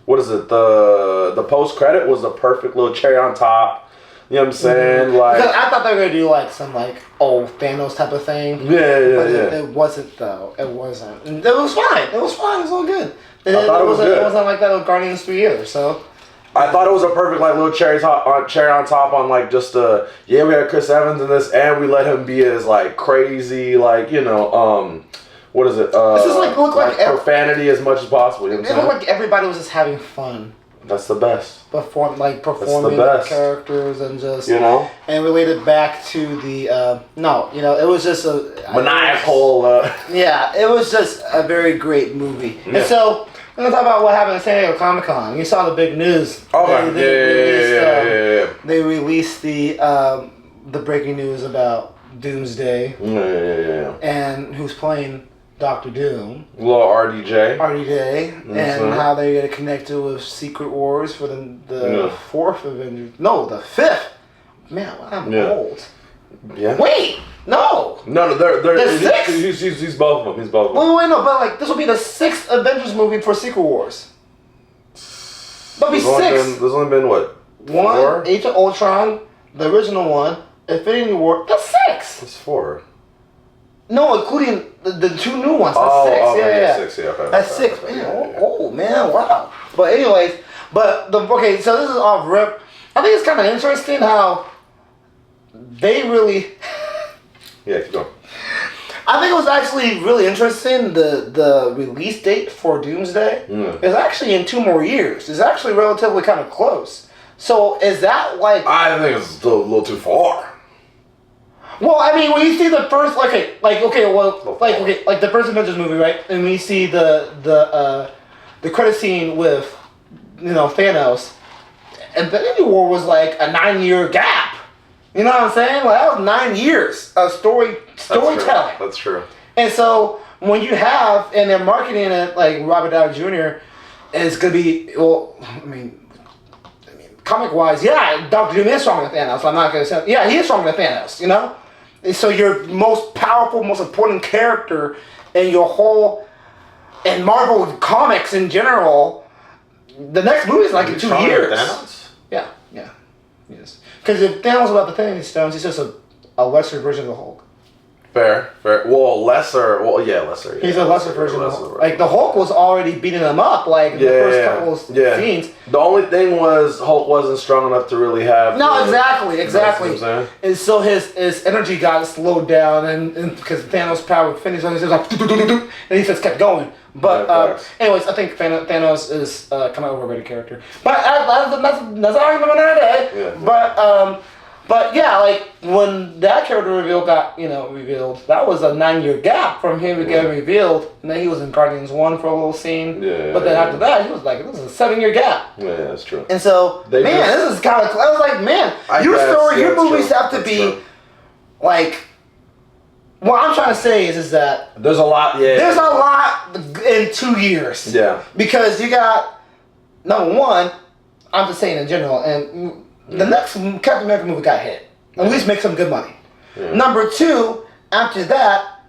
what is it? The post-credit was a perfect little cherry on top. You know what I'm saying? Mm-hmm. Like, because I thought they were gonna do like some like old Thanos type of thing. Yeah. It wasn't though. It wasn't. And it was fine. It was fine. It was all good. I thought it was good. It wasn't like that with Guardians 3 either. So I thought it was a perfect like little cherry on top on like just we had Chris Evans in this, and we let him be as like crazy, like, you know, what is it? This is like look like profanity as much as possible. You know what I'm saying? It looked like everybody was just having fun. That's the best. Performing characters and just, you know, and related back to the it was just a maniacal. It was just a very great movie. Yeah. And so we're gonna talk about what happened at San Diego Comic-Con. You saw the big news. Okay. They released the breaking news about Doomsday. Yeah. And who's playing Doctor Doom. Little RDJ. And how they're going to connect it with Secret Wars for the fourth Avengers. No, the fifth. Man, I'm old. Yeah. Wait, no. No, they're the sixth? He's both of them. Wait, no, but like this will be the sixth Avengers movie for Secret Wars. There'll be six. There's only been what? One, 4? Age of Ultron, the original one, Infinity War. That's 6. That's 4. No, including the 2 new ones. That's 6. 6. Okay. That's 6. Man, man, wow. But anyways, so this is off rip. I think it's kind of interesting how they really. Yeah, keep going. I think it was actually really interesting. The release date for Doomsday is actually in 2 more years. It's actually relatively kind of close. So is that like? I think it's a little too far. Well, I mean, when you see the first, like the first Avengers movie, right? And we see the credit scene with, Thanos, Infinity War was like a 9-year gap. You know what I'm saying? Like that was 9 years of storytelling. That's true. And so when you have, and they're marketing it like Robert Downey Jr. is gonna be, comic wise, Doctor Doom is stronger than Thanos. I'm not gonna say, he is stronger than Thanos. And so your most powerful, most important character in your whole, in Marvel comics in general, the next movie is like in 2 years. Thanos? Yeah. Yes. Because if Thanos without the Infinity Stones, he's just a lesser version of the Hulk. Fair. Well, lesser. Lesser. He's a lesser version of the Hulk. Like, the Hulk was already beating him up, like, in the first couple of scenes. The only thing was Hulk wasn't strong enough to really have... No, exactly. You know what I'm saying? And so his energy got slowed down, and because Thanos' power would finish, he was like, and he just kept going. But, anyways, I think Thanos is kind of overrated character. But that's an argument another day. Yeah. But yeah, like when that character reveal got revealed, that was a 9-year gap from him getting revealed, and then he was in Guardians 1 for a little scene. But then after that, he was like, this is a 7-year gap. Yeah, that's true. And so, this is kind of. I was like, man, your movies have to be like. What I'm trying to say is that there's a lot. Yeah, there's a lot in 2 years. Yeah, because you got number one. I'm just saying in general. And the next Captain America movie got hit. At least make some good money. Yeah. Number 2, after that,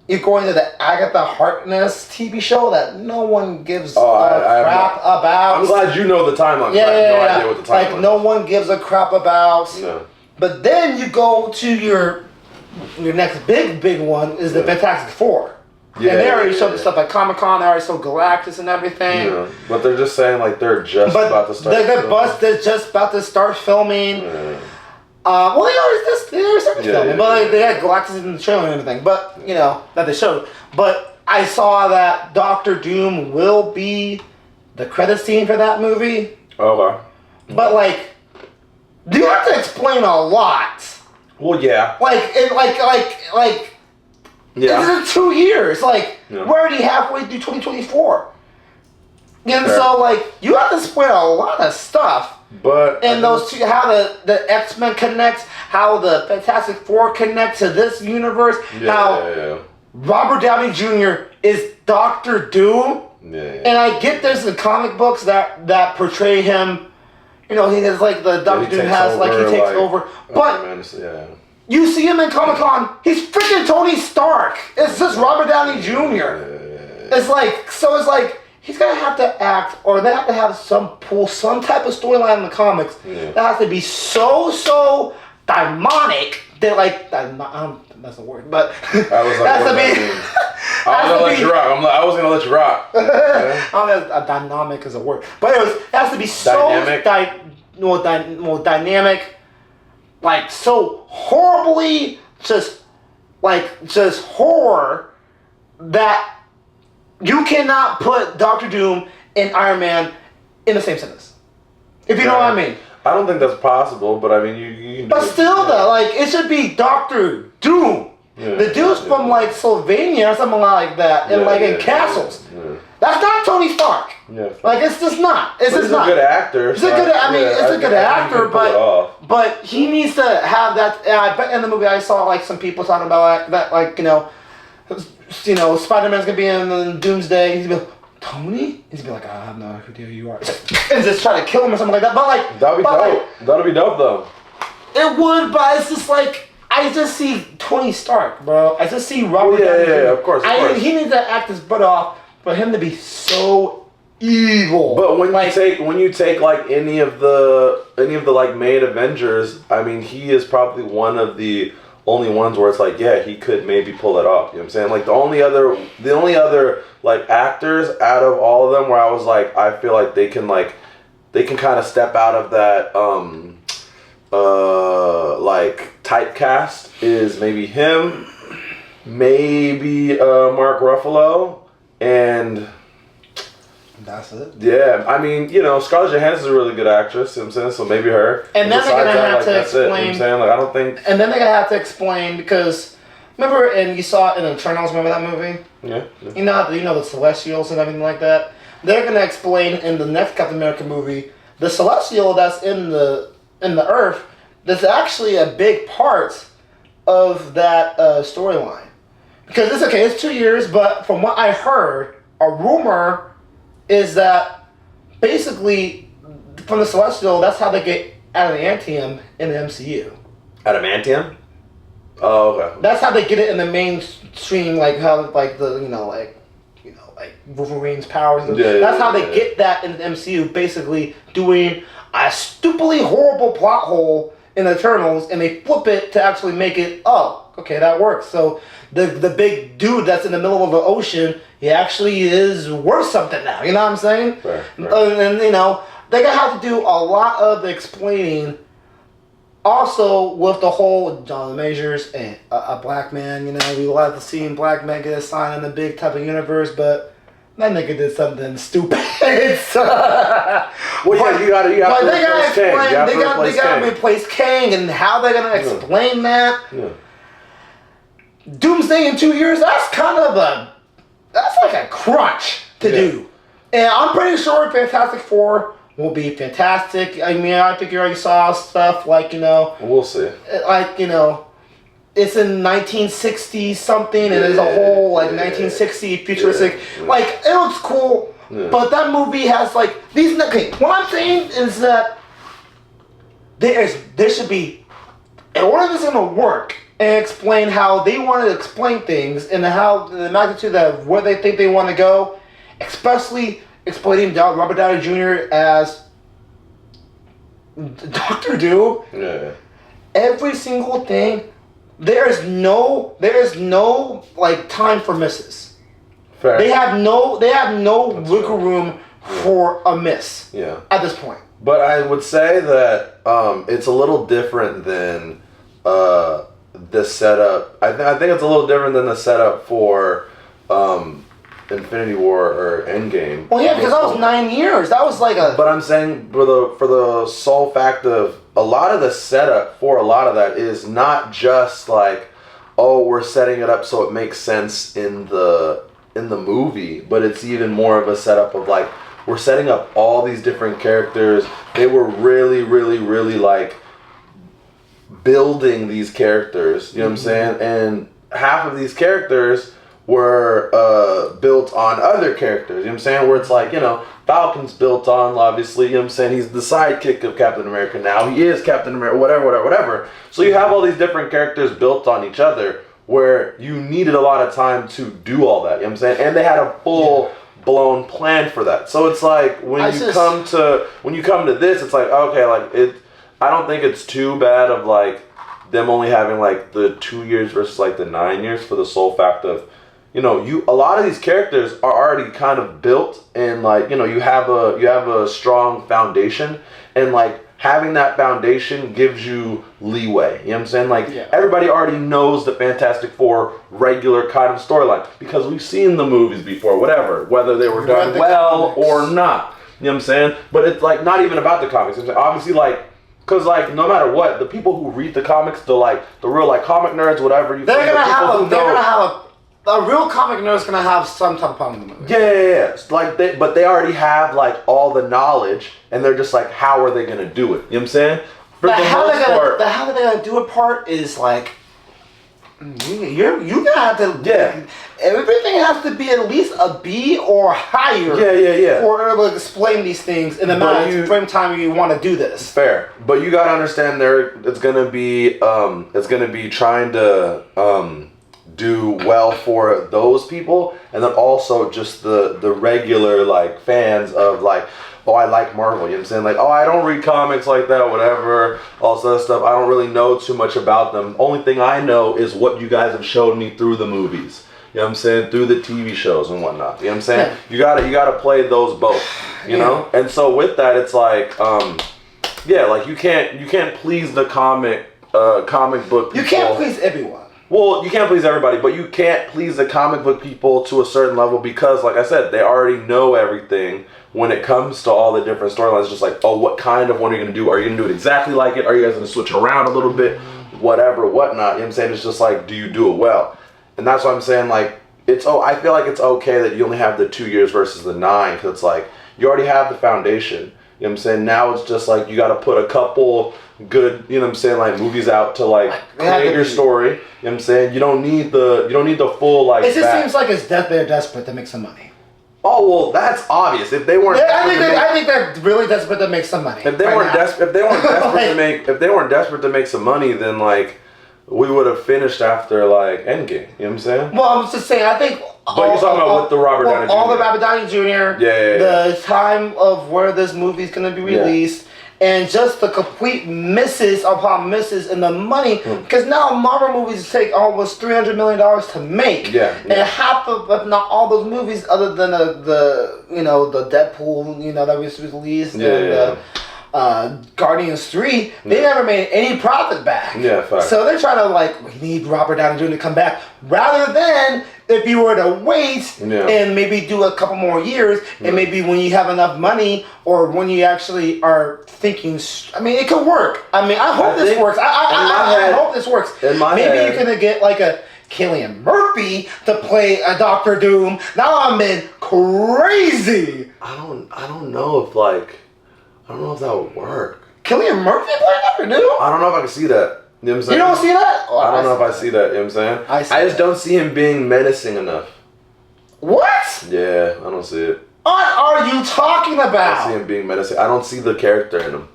you're going to the Agatha Harkness TV show that no one gives a crap about. I'm glad you know the timeline. Yeah, I have no idea what the timeline is. Like, no one gives a crap about. No. But then you go to your next big one is the Fantastic Four. Yeah, and they already showed the stuff at Comic-Con. They already showed Galactus and everything. Yeah. But they're just saying, like, they're just about to start filming. They're just about to start filming. Yeah. Well, they already started filming, but like, they had Galactus in the trailer and everything. But that they showed. But I saw that Doctor Doom will be the credit scene for that movie. Okay. But like, you have to explain a lot. Well, yeah. Yeah. This is 2 years. Like, we're already halfway through 2024. And so, like, you have to explain a lot of stuff. But and those two, how the X-Men connects, how the Fantastic Four connect to this universe, how Robert Downey Jr. is Doctor Doom. Yeah. And I get there's the comic books that portray him. He has like the Doctor Doom has like he takes over. But you see him in Comic-Con, he's freaking Tony Stark. It's just Robert Downey Jr. It's like he's gonna have to act, or they have to have some type of storyline in the comics that has to be so demonic that that's a word, but I was like, I was gonna let you rock. I don't know if dynamic is a word, but it has to be so dynamic, like so horribly just horror that you cannot put Doctor Doom and Iron Man in the same sentence. If you know what I mean. I don't think that's possible, but I mean, you can. But still, though, like it should be Doctor Doom. Yeah, the dude's from like Sylvania or something like that, and in castles. Yeah. That's not Tony Stark. Yeah. Like it's just not. It's just not. He's a good actor. He's a good. It's a good actor, but he needs to have that. I bet in the movie I saw like some people talking about Spider-Man's gonna be in Doomsday. He's gonna be like, Tony? He's gonna be like, I have no idea who you are, and just try to kill him or something like that. But like, that'd be dope. That'd be dope though. It would, but it's just like I just see Tony Stark, bro. I just see Robert. Yeah, of course. He needs to act his butt off for him to be so evil. But when you take like any of the like main Avengers, I mean, he is probably one of the only ones where it's like, yeah, he could maybe pull it off. You know what I'm saying? Like the only other like actors out of all of them where I was like, I feel like they can kind of step out of that like typecast is maybe him, maybe Mark Ruffalo, and that's it. Yeah, I mean, Scarlett Johansson's a really good actress, you know what I'm saying? So maybe her. And then they're going to have to explain. You know what I'm saying? Like, I don't think. And then they're going to have to explain because, remember, and you saw it in Eternals, remember that movie? Yeah. You know the Celestials and everything like that? They're going to explain in the next Captain America movie, the Celestial that's in the Earth, that's actually a big part of that storyline. Because it's 2 years, but from what I heard, a rumor is that basically from the Celestial, that's how they get adamantium in the MCU. Adamantium? Oh, okay. That's how they get it in the mainstream, like how like Wolverine's powers. That's how they get that in the MCU. Basically, doing a stupidly horrible plot hole in Eternals, and they flip it to actually make it. Oh, okay, that works. So the big dude that's in the middle of the ocean, he actually is worth something now. You know what I'm saying? Right. And they're gonna have to do a lot of the explaining. Also, with the whole John Majors and a black man, we love to see black men get assigned in the big type of universe, but that nigga did something stupid. Well, yeah, you gotta replace Kang. They gotta replace Kang, and how they're gonna explain that. Yeah. Doomsday in 2 years, that's like a crunch to do. And I'm pretty sure Fantastic Four will be fantastic. I mean, I think you already saw stuff like, we'll see. Like, it's in 1960 something, and there's a whole 1960 futuristic. Like, it looks cool, Yeah. But that movie has like these. Okay, what I'm saying is that there should be, in order for this to work and explain how they want to explain things and how the magnitude of where they think they want to go, especially explaining Robert Downey Jr. as Doctor Doom. Yeah. Every single thing, there is no like time for misses. Fair. They have no wiggle room for a miss. Yeah. At this point. But I would say that it's a little different than the setup. I think it's a little different than the setup for Infinity War or Endgame. Well, yeah, because that was 9 years. That was like a. But I'm saying for the sole fact of a lot of the setup for a lot of that is not just like, oh, we're setting it up so it makes sense in the movie, but it's even more of a setup of like, we're setting up all these different characters. They were really, really, really like building these characters. You know what I'm saying? And half of these characters were built on other characters. You know what I'm saying? Where it's like, Falcon's built on, obviously, you know what I'm saying? He's the sidekick of Captain America now. He is Captain America, whatever. So you have all these different characters built on each other where you needed a lot of time to do all that. You know what I'm saying? And they had a full blown plan for that. So it's like when you come to this, it's like, okay, like I don't think it's too bad of like them only having like the 2 years versus like the 9 years for the sole fact of, a lot of these characters are already kind of built and like, you have a strong foundation, and like having that foundation gives you leeway. You know what I'm saying? Like everybody already knows the Fantastic Four regular kind of storyline because we've seen the movies before, whether they were done well or not. You know what I'm saying? But it's like not even about the comics. It's obviously like, because like no matter what, the people who read the comics, the real like comic nerds, whatever you. They're gonna have a real comic nerd's gonna have some type of problem in the movie. Yeah. Like but they already have like all the knowledge, and they're just like, how are they gonna do it? You know what I'm saying? For the how they're gonna do it part is like, you gotta have to. Yeah. Everything has to be at least a B or higher. Yeah. For able to explain these things in the amount of frame time you want to do this. Fair, but you gotta understand it's gonna be trying to do well for those people, and then also just the regular like fans of like, oh, I like Marvel, you know what I'm saying? Like, oh, I don't read comics like that, whatever, all that stuff. I don't really know too much about them. Only thing I know is what you guys have showed me through the movies. You know what I'm saying? Through the TV shows and whatnot. You know what I'm saying? Yeah. You gotta play those both. You know? And so with that, it's like, like you can't please the comic book people. You can't please everyone. Well, you can't please everybody, but you can't please the comic book people to a certain level because, like I said, they already know everything when it comes to all the different storylines. Just like, oh, what kind of one are you going to do? Are you going to do it exactly like it? Are you guys going to switch around a little bit? Whatever, whatnot. You know what I'm saying? It's just like, do you do it well? And that's what I'm saying, like, I feel like it's okay that you only have the 2 years versus the 9, because it's like, you already have the foundation. You know what I'm saying? Now it's just like, you got to put a couple good, you know what I'm saying, like movies out to like create your story. You know what I'm saying? You don't need the full like. It just seems like they're desperate to make some money. Oh well, that's obvious. If they weren't, I think they're really desperate to make some money. If they weren't desperate to make some money, then like we would have finished after like Endgame. You know what I'm saying? Well, I was just saying. I think. But you're talking about with the Robert Downey Jr. All the Robert Downey Jr. The time of where this movie's gonna be released. And just the complete misses upon misses in the money, because now Marvel movies take almost $300 million to make. And half of, if not all those movies, other than the Deadpool, that was released, and Guardians 3, they never made any profit back. So they're trying to like, we need Robert Downey Jr. to come back, rather than if you were to wait and maybe do a couple more years, and maybe when you have enough money, or when you actually are thinking, I mean, it could work. I mean, I hope this works. I hope this works. Maybe you can get like a Cillian Murphy to play a Doctor Doom. Now I'm in crazy. I don't know if that would work. Cillian Murphy playing Doctor Doom? I don't know if I can see that. You know what I'm saying? You don't see that? Oh, I don't know if I see that. You know what I'm saying? I just don't see him being menacing enough. What? Yeah, I don't see it. What are you talking I about? see him being menacing. I don't see the character in him.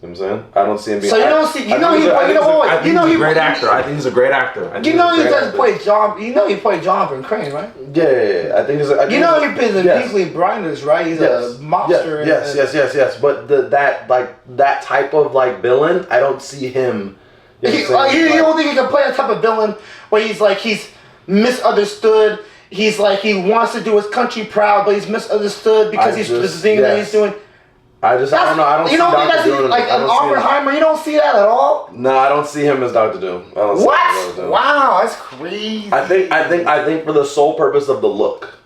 You know what I'm saying? I don't see him being. So you don't see. You know he's a great actor. I think he's a great actor. You know he does play John. You know he played Jonathan Crane, right? Yeah. I think he's. You know he plays in Peaky Blinders, right? He's a mobster. Yes. But that type of like villain, I don't see him. You don't think he can play a type of villain where he's misunderstood. He's like he wants to do his country proud, but he's misunderstood because this thing that he's doing. I don't know. I don't see Dr. Doom. Like an Oppenheimer, you don't see that at all? No, I don't see him as Dr. Doom. I don't what? See wow, that's crazy. I think for the sole purpose of the look.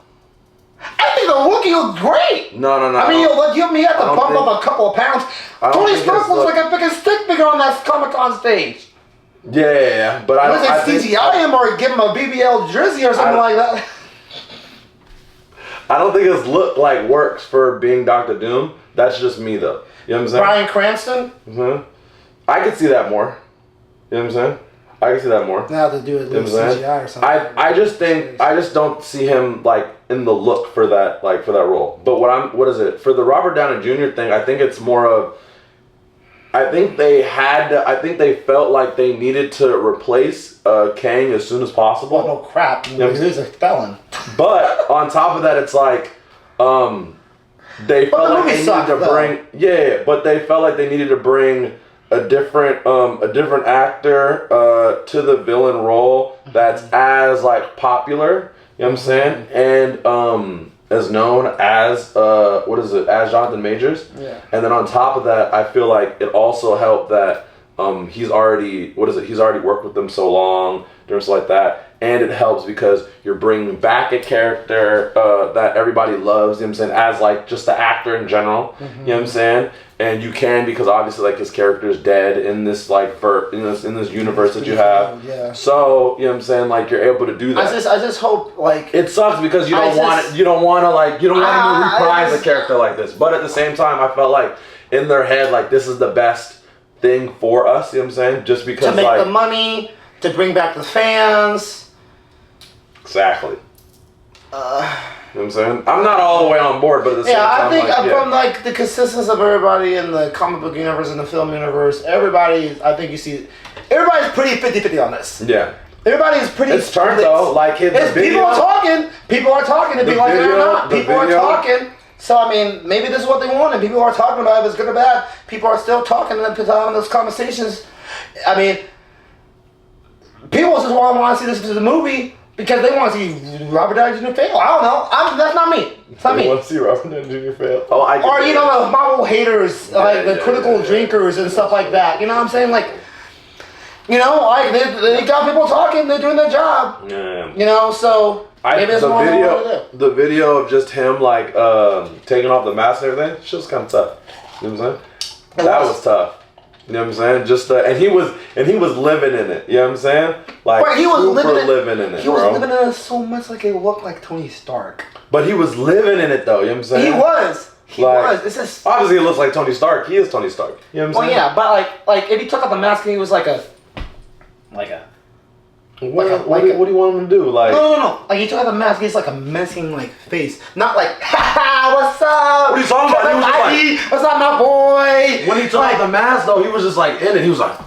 I think the look, he looks great. No. I mean, he had to bump up a couple of pounds. Tony Stark looks like a freaking stick figure on that Comic-Con stage. Yeah, but I don't think CGI him or give him a BBL jersey or something like that. I don't think his look like works for being Dr. Doom. That's just me though. You know what I'm saying? Bryan Cranston? Mm-hmm. I could see that more. You know what I'm saying? I can see that more. Now to do it with CGI or something. I just don't see him like in the look for that role. But what is it? For the Robert Downey Jr. thing, I think it's more of I think they felt like they needed to replace Kang as soon as possible. Oh no crap. You know, he's a felon. But on top of that, it's like they felt like they needed to bring but they felt like they needed to bring a different actor to the villain role that's as like popular, you know what I'm saying? And as known as as Jonathan Majors. Yeah. And then on top of that, I feel like it also helped that he's already worked with them so long, doing stuff like that. And it helps because you're bringing back a character that everybody loves, you know what I'm saying, as like just the actor in general, you know what I'm saying? And you can, because obviously like his character is dead in this like in this universe that you have. Yeah. So, you know what I'm saying, like you're able to do that. I just hope like it sucks because you don't want to reprise a character like this. But at the same time, I felt like in their head like this is the best thing for us, you know what I'm saying? Just because to make the money, to bring back the fans. Exactly. You know what I'm saying? I'm not all the way on board, but at the same time, I think from like the consistency of everybody in the comic book universe and the film universe, everybody's pretty 50-50 on this. Yeah. Everybody's pretty. It's turned though, like people are talking. People are talking. If you like it or not, people are talking. So I mean, maybe this is what they want, and people are talking about it. If it's good or bad, people are still talking and having those conversations. I mean, people just want to see this movie. Because they want to see Robert Downey Jr. fail. I don't know. That's not me. It's not me. They want to see Robert Downey Jr. fail? Or, you know, the Marvel haters, the critical drinkers and stuff like that. You know what I'm saying? Like, you know, like they got people talking. They're doing their job. Yeah. You know, so maybe it's more the video of just him, like, taking off the mask and everything, it's just kind of tough. You know what I'm saying? That was tough. You know what I'm saying? Just and he was living in it. You know what I'm saying? Like he was living in it. He was living in it so much like it looked like Tony Stark. But he was living in it though. You know what I'm saying? He was. He was. It's just obviously it looks like Tony Stark. He is Tony Stark. You know what I'm saying? Well, yeah, but like if he took off the mask and he was like a. What do you want him to do? Like no. Like he took off the mask, he's like a menacing like face, not like ha what's up? What are you talking about? He was like, what's up, my boy? When he took off the mask though, he was just like in it. He was like,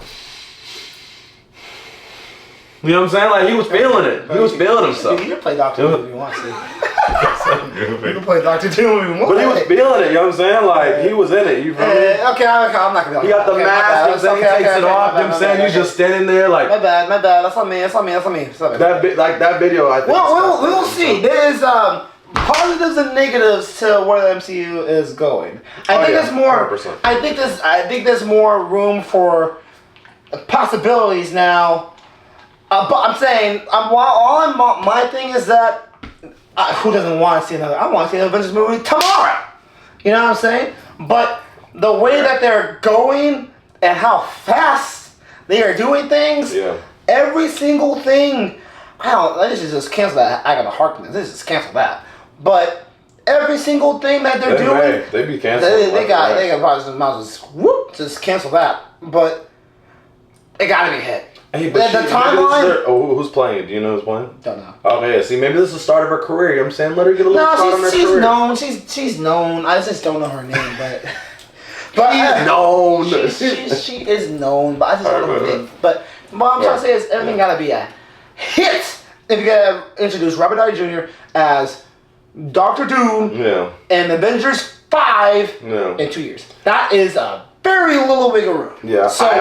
you know what I'm saying? Like he was feeling it. He was feeling himself. You can play Doctor Doom if you want to. You can play Doctor Doom if you want. But he was feeling it. You know what I'm saying? Like he was in it. You feel me? Okay, I'm not gonna be. He got the mask. He takes it off. You know what I'm saying? He's just standing there like. My bad. That's on me. That video, I think. We'll see. There's positives and negatives to where the MCU is going. I think there's more. 100%. I think there's more room for possibilities now. But I'm saying, my thing is that who doesn't want to see another? I want to see an Avengers movie tomorrow. You know what I'm saying? But the way that they're going and how fast they are doing things, every single thing. Let's just cancel that. I got a heart. Let's just cancel that. But every single thing that they're doing, they be canceling. They got probably just cancel that. But it gotta be hit. Hey, the timeline. Who's playing? Do you know who's playing? Don't know. Okay, yeah, see, maybe this is the start of her career. You know what I'm saying? Let her get a little start on her she's career. known. She's known. I just don't know her name, but She's known. She is known, but I just don't know her name. But what I'm trying to say is everything gotta be a hit if you gotta introduce Robert Downey Jr. as Doctor Doom in Avengers 5 in 2 years. That is a very little wiggle room. Yeah, so, I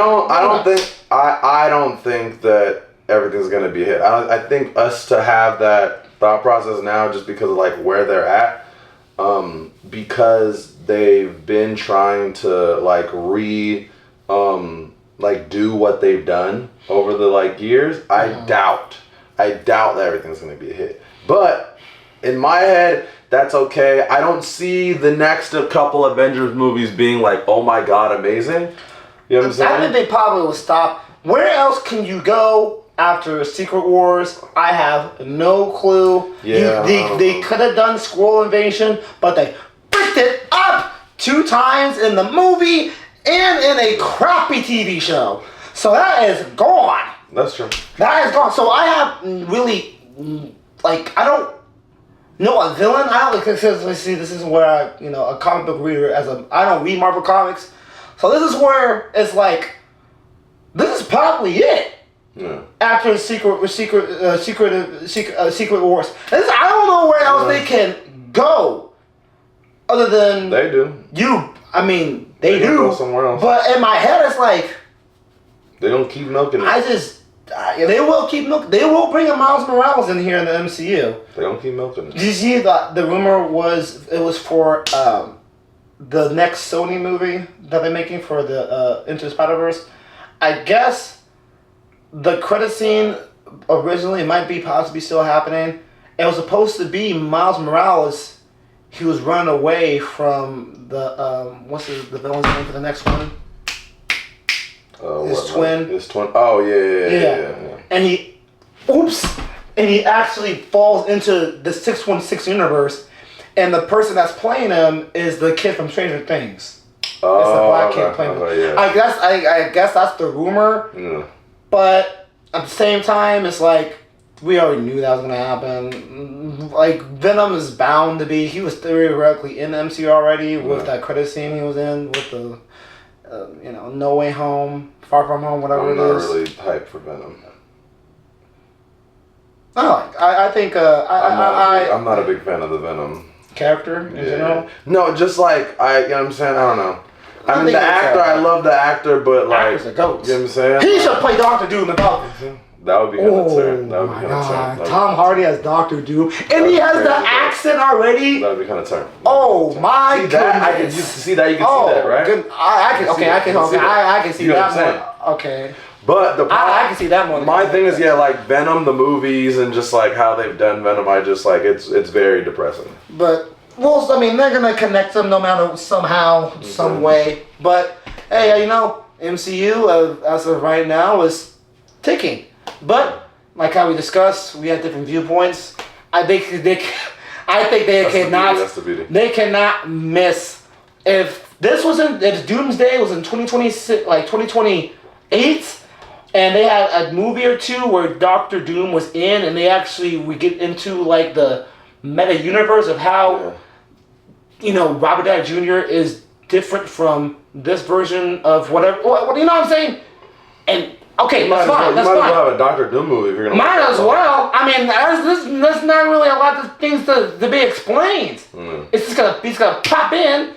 don't think that everything's gonna be a hit. I think us to have that thought process now, just because of like where they're at, because they've been trying to like do what they've done over the like years. I doubt that everything's gonna be a hit. But in my head, that's okay. I don't see the next couple Avengers movies being like, oh my god, amazing. You know what I'm saying? I think they probably will stop. Where else can you go after Secret Wars? I have no clue. Yeah. They could have done Squirrel Invasion, but they picked it up 2 times in the movie and in a crappy TV show. So that is gone. That's true. That is gone. So I have really, like, I don't know a villain. I don't, because see, this is where I, a comic book reader, I don't read Marvel Comics. So this is where it's like, this is probably it. Yeah. After Secret Wars, I don't know where else they can go, other than they do. They do. Go somewhere else. But in my head, it's like they don't keep milking it. They will keep milking. They will bring a Miles Morales in here in the MCU. They don't keep milking it. Did you see the rumor was for the next Sony movie that they're making for the Into the Spider-Verse? I guess the credit scene originally might be possibly still happening. It was supposed to be Miles Morales. He was running away from the what's the villain's name for the next one? His twin. Oh yeah. And he actually falls into the 616 universe, and the person that's playing him is the kid from Stranger Things. Oh, it's the black kid playing him. Yeah. I guess that's the rumor. Yeah. But at the same time, it's like we already knew that was gonna happen. Like Venom is bound to be. He was theoretically in the MCU already with that credit scene he was in with the. No Way Home, Far From Home, whatever it is. I'm not really hyped for Venom. I think I'm not a big fan of the Venom character in general. No, just like you know what I'm saying. I don't know. I mean, the actor. I love the actor, but like, actor's a goat. You know what I'm saying? He should play Doctor Doom in Falcon. That would be kind of turn. That would be kind of turn. Tom Hardy as Doctor Doom, and he has the accent already. That would be kind of turn. Oh my goodness! I can see that. You can see that, right? Good. I can see that more. Okay. But I can see that more. My thing is, like Venom, the movies, and just like how they've done Venom, I just like it's very depressing. But they're gonna connect them no matter somehow, some way. But hey, MCU as of right now is ticking. But like how we discussed, we had different viewpoints. I think they cannot miss. If Doomsday was in 2026, like 2028, and they had a movie or two where Doctor Doom was in, and we get into like the meta universe of how Robert Downey Jr. is different from this version of whatever. What you know what I'm saying? And okay, that's fine. That's fine. You might as well have a Doctor Doom movie if you're gonna. Might as well. I mean, there's not really a lot of things to be explained. It's just gonna pop in.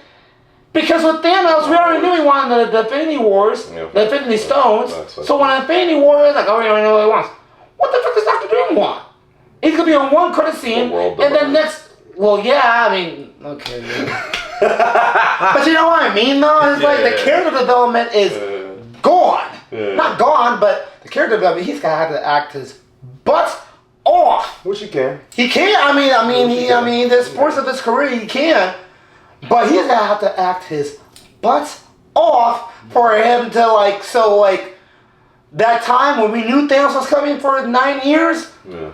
Because with Thanos, we already knew he wanted the Infinity Wars, the Infinity Stones. So when Infinity War is like, we already know what he wants. What the fuck does Doctor Doom want? He's gonna be on one credit scene, and then next. Well, yeah, I mean, okay. Yeah. But you know what I mean, though? It's like the character development is gone. Yeah. Not gone, but the character development, he's gonna have to act his butt off. Which he can. He can. I mean, the sports of his career, he can. But he's gonna have to act his butt off for him to that time when we knew Thanos was coming for 9 years. Yeah.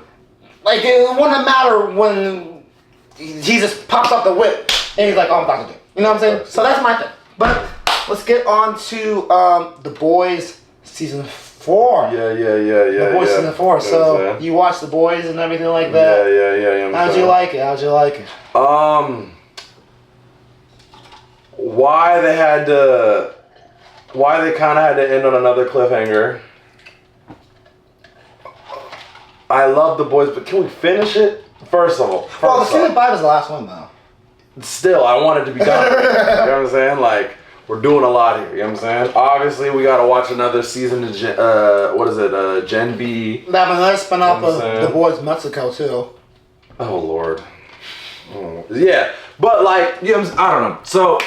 Like it wouldn't matter when he just pops up the whip and he's like, "Oh, I'm Doctor Doom." You know what I'm saying? So that's my thing. But let's get on to The Boys season 4. Yeah. The Boys season 4. So you watch The Boys and everything like that. Yeah. How'd you like it? Why they kind of had to end on another cliffhanger. I love The Boys, but can we finish it? First of all. Well, the season 5 is the last one, though. Still, I want it to be done. You know what I'm saying? Like, we're doing a lot here. You know what I'm saying? Obviously, we got to watch another season of Gen B. That was another spin-off of The Boys Mexico, too. Oh, Lord. Oh. Yeah, but like, you know what I'm saying? I don't know. So,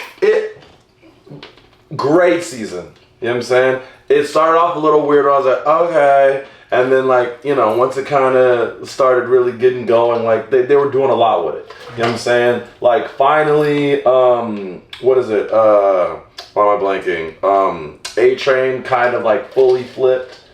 great season. You know what I'm saying? It started off a little weird. I was like, okay. And then, like, you know, once it kind of started really getting going, like, they were doing a lot with it. You know what I'm saying? Like, finally, what is it? Why am I blanking? A-Train kind of, like, fully flipped,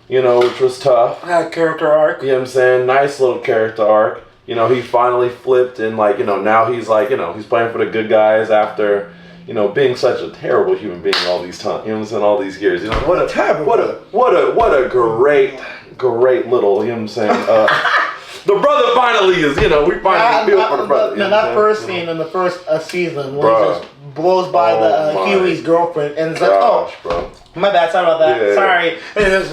you know, which was tough. That character arc. You know what I'm saying? Nice little character arc. You know, he finally flipped and, like, you know, now he's, like, you know, he's playing for the good guys after... You know, being such a terrible human being all these times, you know what I'm saying, all these years. You know, what a great little, you know what I'm saying. The brother finally is, you know, we finally feel for the brother. That first scene in the first season when he just blows by the Huey's girlfriend and it's like, bro. My bad, sorry about that. Yeah. Sorry. And it's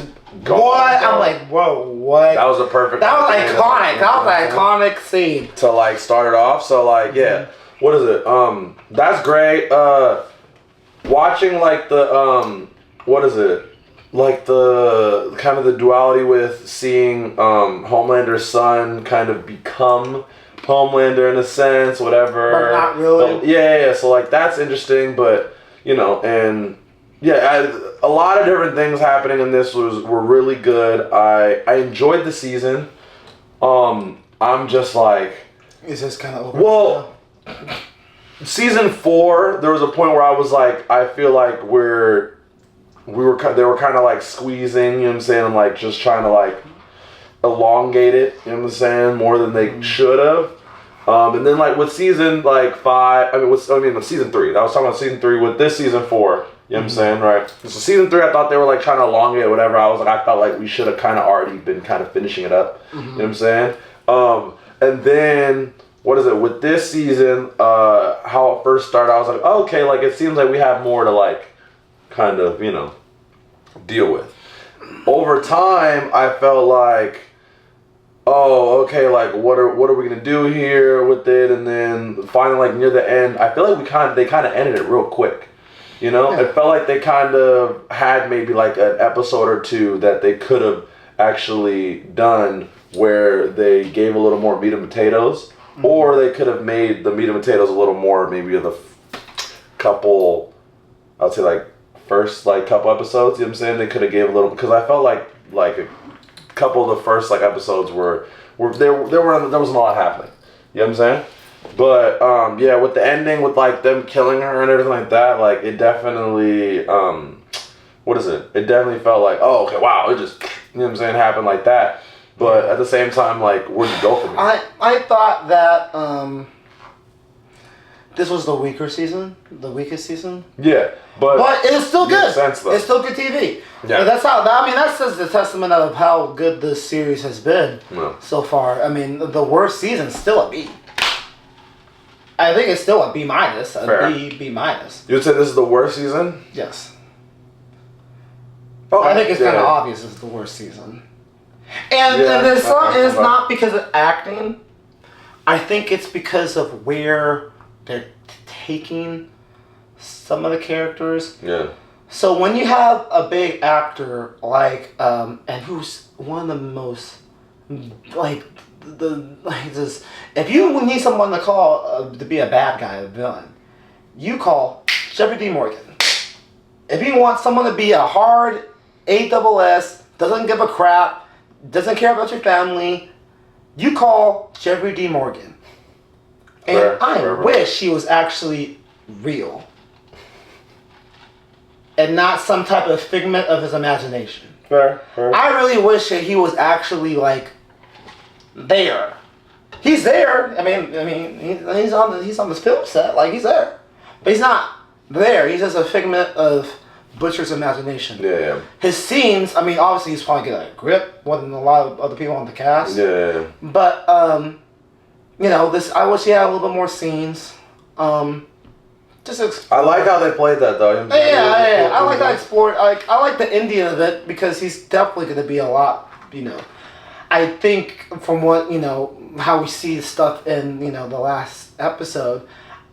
what? I'm like, whoa, what? That was a perfect. That was iconic. That was an iconic scene. To like start it off. So like, yeah. What is it? That's great. Watching like the what is it? Like the kind of the duality with seeing Homelander's son kind of become Homelander in a sense, whatever. But not really. But, yeah. So like that's interesting, but you know, and yeah, a lot of different things happening in this were really good. I enjoyed the season. I'm just like, it's just kind of over. Well. Season 4, there was a point where I was like, I feel like they were kind of like squeezing, you know what I'm saying, and like just trying to like elongate it, you know what I'm saying, more than they should have. And then like with season like 5, with season 3, I was talking about season 3 with this season 4, you know what I'm saying, right? So season 3, I thought they were like trying to elongate it, whatever. I felt like we should have kind of already been kind of finishing it up, you know what I'm saying? And then... What is it with this season? How it first started, I was like, oh, okay, like it seems like we have more to like, kind of, you know, deal with. Over time, I felt like, oh, okay, like what are we gonna do here with it? And then finally, like near the end, I feel like they kind of ended it real quick. You know, it felt like they kind of had maybe like an episode or two that they could have actually done where they gave a little more meat and potatoes. Or they could have made the meat and potatoes a little more, maybe of the couple, I would say like first like couple episodes. You know what I'm saying? They could have gave a little, because I felt like a couple of the first like episodes were there wasn't a lot happening. You know what I'm saying? But yeah, with the ending with like them killing her and everything like that, like it definitely what is it? It definitely felt like, oh okay, wow, it just, you know what I'm saying, happened like that. But at the same time, like, where'd you go from here? I thought that this was the weakest season. Yeah, but it was still good. Sense, it's still good TV. Yeah, and that says the testament of how good this series has been so far. I mean, the worst season's still a B. I think it's still a B minus, B minus. You would say this is the worst season? Yes. Okay. I think it's kind of obvious it's the worst season. And it's not because of acting. I think it's because of where they're taking some of the characters. Yeah. So when you have a big actor like and who's one of the most if you need someone to call to be a bad guy, a villain, you call Jeffrey D. Morgan. If you want someone to be a hard ASS, doesn't give a crap, doesn't care about your family, you call Jeffrey D. Morgan. And I wish he was actually real. And not some type of figment of his imagination. Fair. I really wish that he was actually like there. He's there. I mean, he's on the film set. Like he's there, but he's not there. He's just a figment of Butcher's imagination. Yeah. His scenes, I mean, obviously he's probably getting a grip more than a lot of other people on the cast. Yeah. But you know, I wish he had a little bit more scenes. I like how they played that though. Yeah. I like that explore. I like the Indian of it because he's definitely going to be a lot. You know, I think from what how we see stuff in the last episode,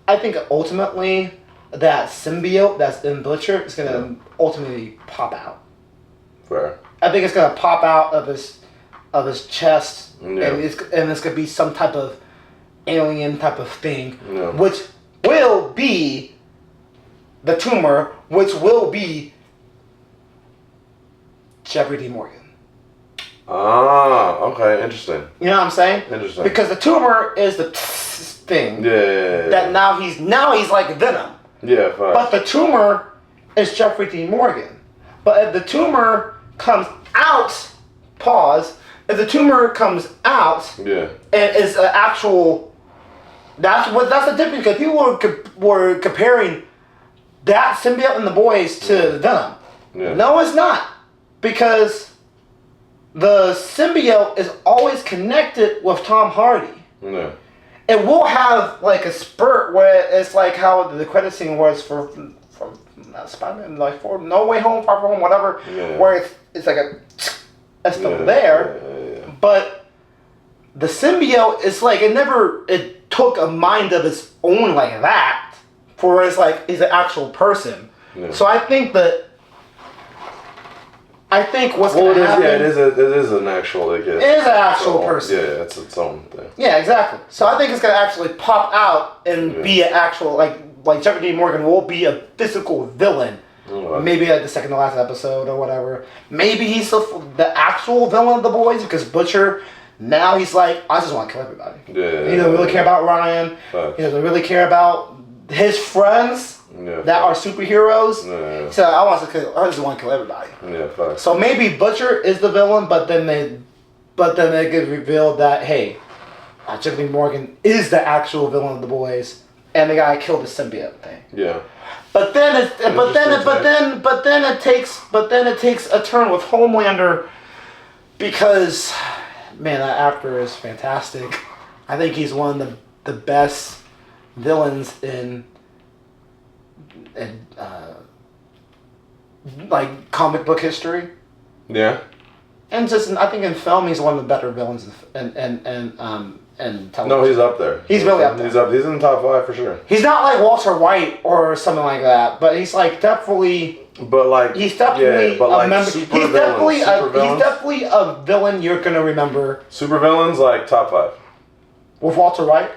I think ultimately that symbiote that's in Butcher is going to ultimately pop out. Fair. I think it's going to pop out of his chest, and it's going to be some type of alien type of thing, which will be the tumor, which will be Jeffrey D. Morgan. Ah, okay, interesting. You know what I'm saying? Interesting. Because the tumor is the thing. Yeah. That now he's like Venom. Yeah, fine. But the tumor is Jeffrey D. Morgan. But if the tumor comes out, if the tumor comes out, and is an actual, that's the difference. Because people were comparing that symbiote in the boys to Venom. Yeah. No, it's not, because the symbiote is always connected with Tom Hardy. Yeah. It will have like a spurt where it's like how the credit scene was from Spider-Man, like for No Way Home, Far From Home, whatever, where it's like it's still there. Yeah. But the symbiote is like it took a mind of its own like that, for it's like he's an actual person. Yeah. So I think what's going to happen... Yeah, it is an actual... It is an actual person. Yeah, it's its own thing. Yeah, exactly. So I think it's going to actually pop out and be an actual... Like Jeffrey D. Morgan will be a physical villain. Right. Maybe at the second to last episode or whatever. Maybe he's the actual villain of the boys, because Butcher, now he's like, I just want to kill everybody. Yeah. He doesn't really care about Ryan. He doesn't really care about his friends. That are superheroes. So I just want to kill everybody. Yeah, so maybe Butcher is the villain, but then they could reveal that Jeffrey Morgan is the actual villain of the boys, and they gotta kill the symbiote thing. Yeah. But then it takes a turn with Homelander, because man, that actor is fantastic. I think he's one of the best villains in like comic book history. Yeah. And just I think in film he's one of the better villains in television. No, he's up there. He's really up there. He's in the top 5 for sure. He's not like Walter White or something like that, but he's like definitely. But like he's definitely a member. He's definitely a villain you're gonna remember. Super villains like top 5. With Walter White.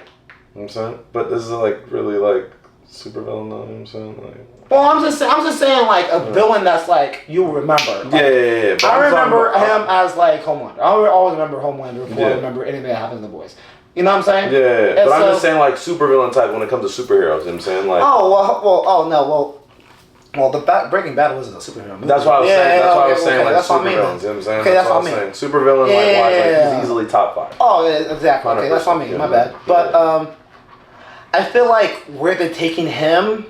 You know what I'm saying, but this is like really like super villain. You know what I'm saying, like. Well, I'm just saying like a villain that's like you remember. Like, yeah. I remember him as like Homelander. I always remember Homelander before I remember anything that happened to the boys. You know what I'm saying? Yeah. But I'm just saying like super villain type when it comes to superheroes. You know what I'm saying, like. Well, the Breaking Bad wasn't a superhero movie. That's what I was saying. That's why I was saying like super villains. You know what I'm saying? Okay, that's what I mean. Super villain like he's easily top 5. Oh, yeah, exactly. Okay, that's what I mean. My bad. But I feel like where they're taking him,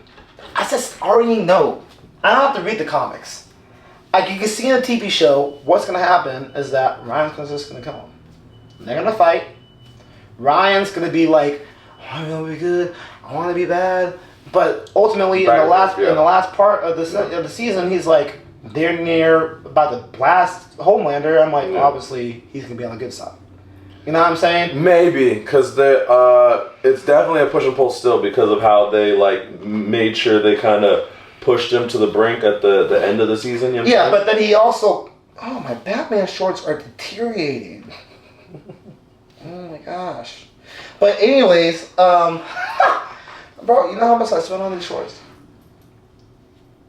I just already know. I don't have to read the comics. Like you can see in the TV show, what's gonna happen is that Ryan's just gonna kill him. They're gonna fight. Ryan's gonna be like, I want to be good. I want to be bad. But ultimately, in the last part of the season, he's like, they're near about to blast Homelander. I'm like, obviously, he's gonna be on the good side. You know what I'm saying? Maybe, because it's definitely a push and pull still because of how they like made sure they kind of pushed him to the brink at the end of the season. You know yeah, but then he also, my Batman shorts are deteriorating. Oh my gosh. But anyways, bro, you know how much I spent on these shorts?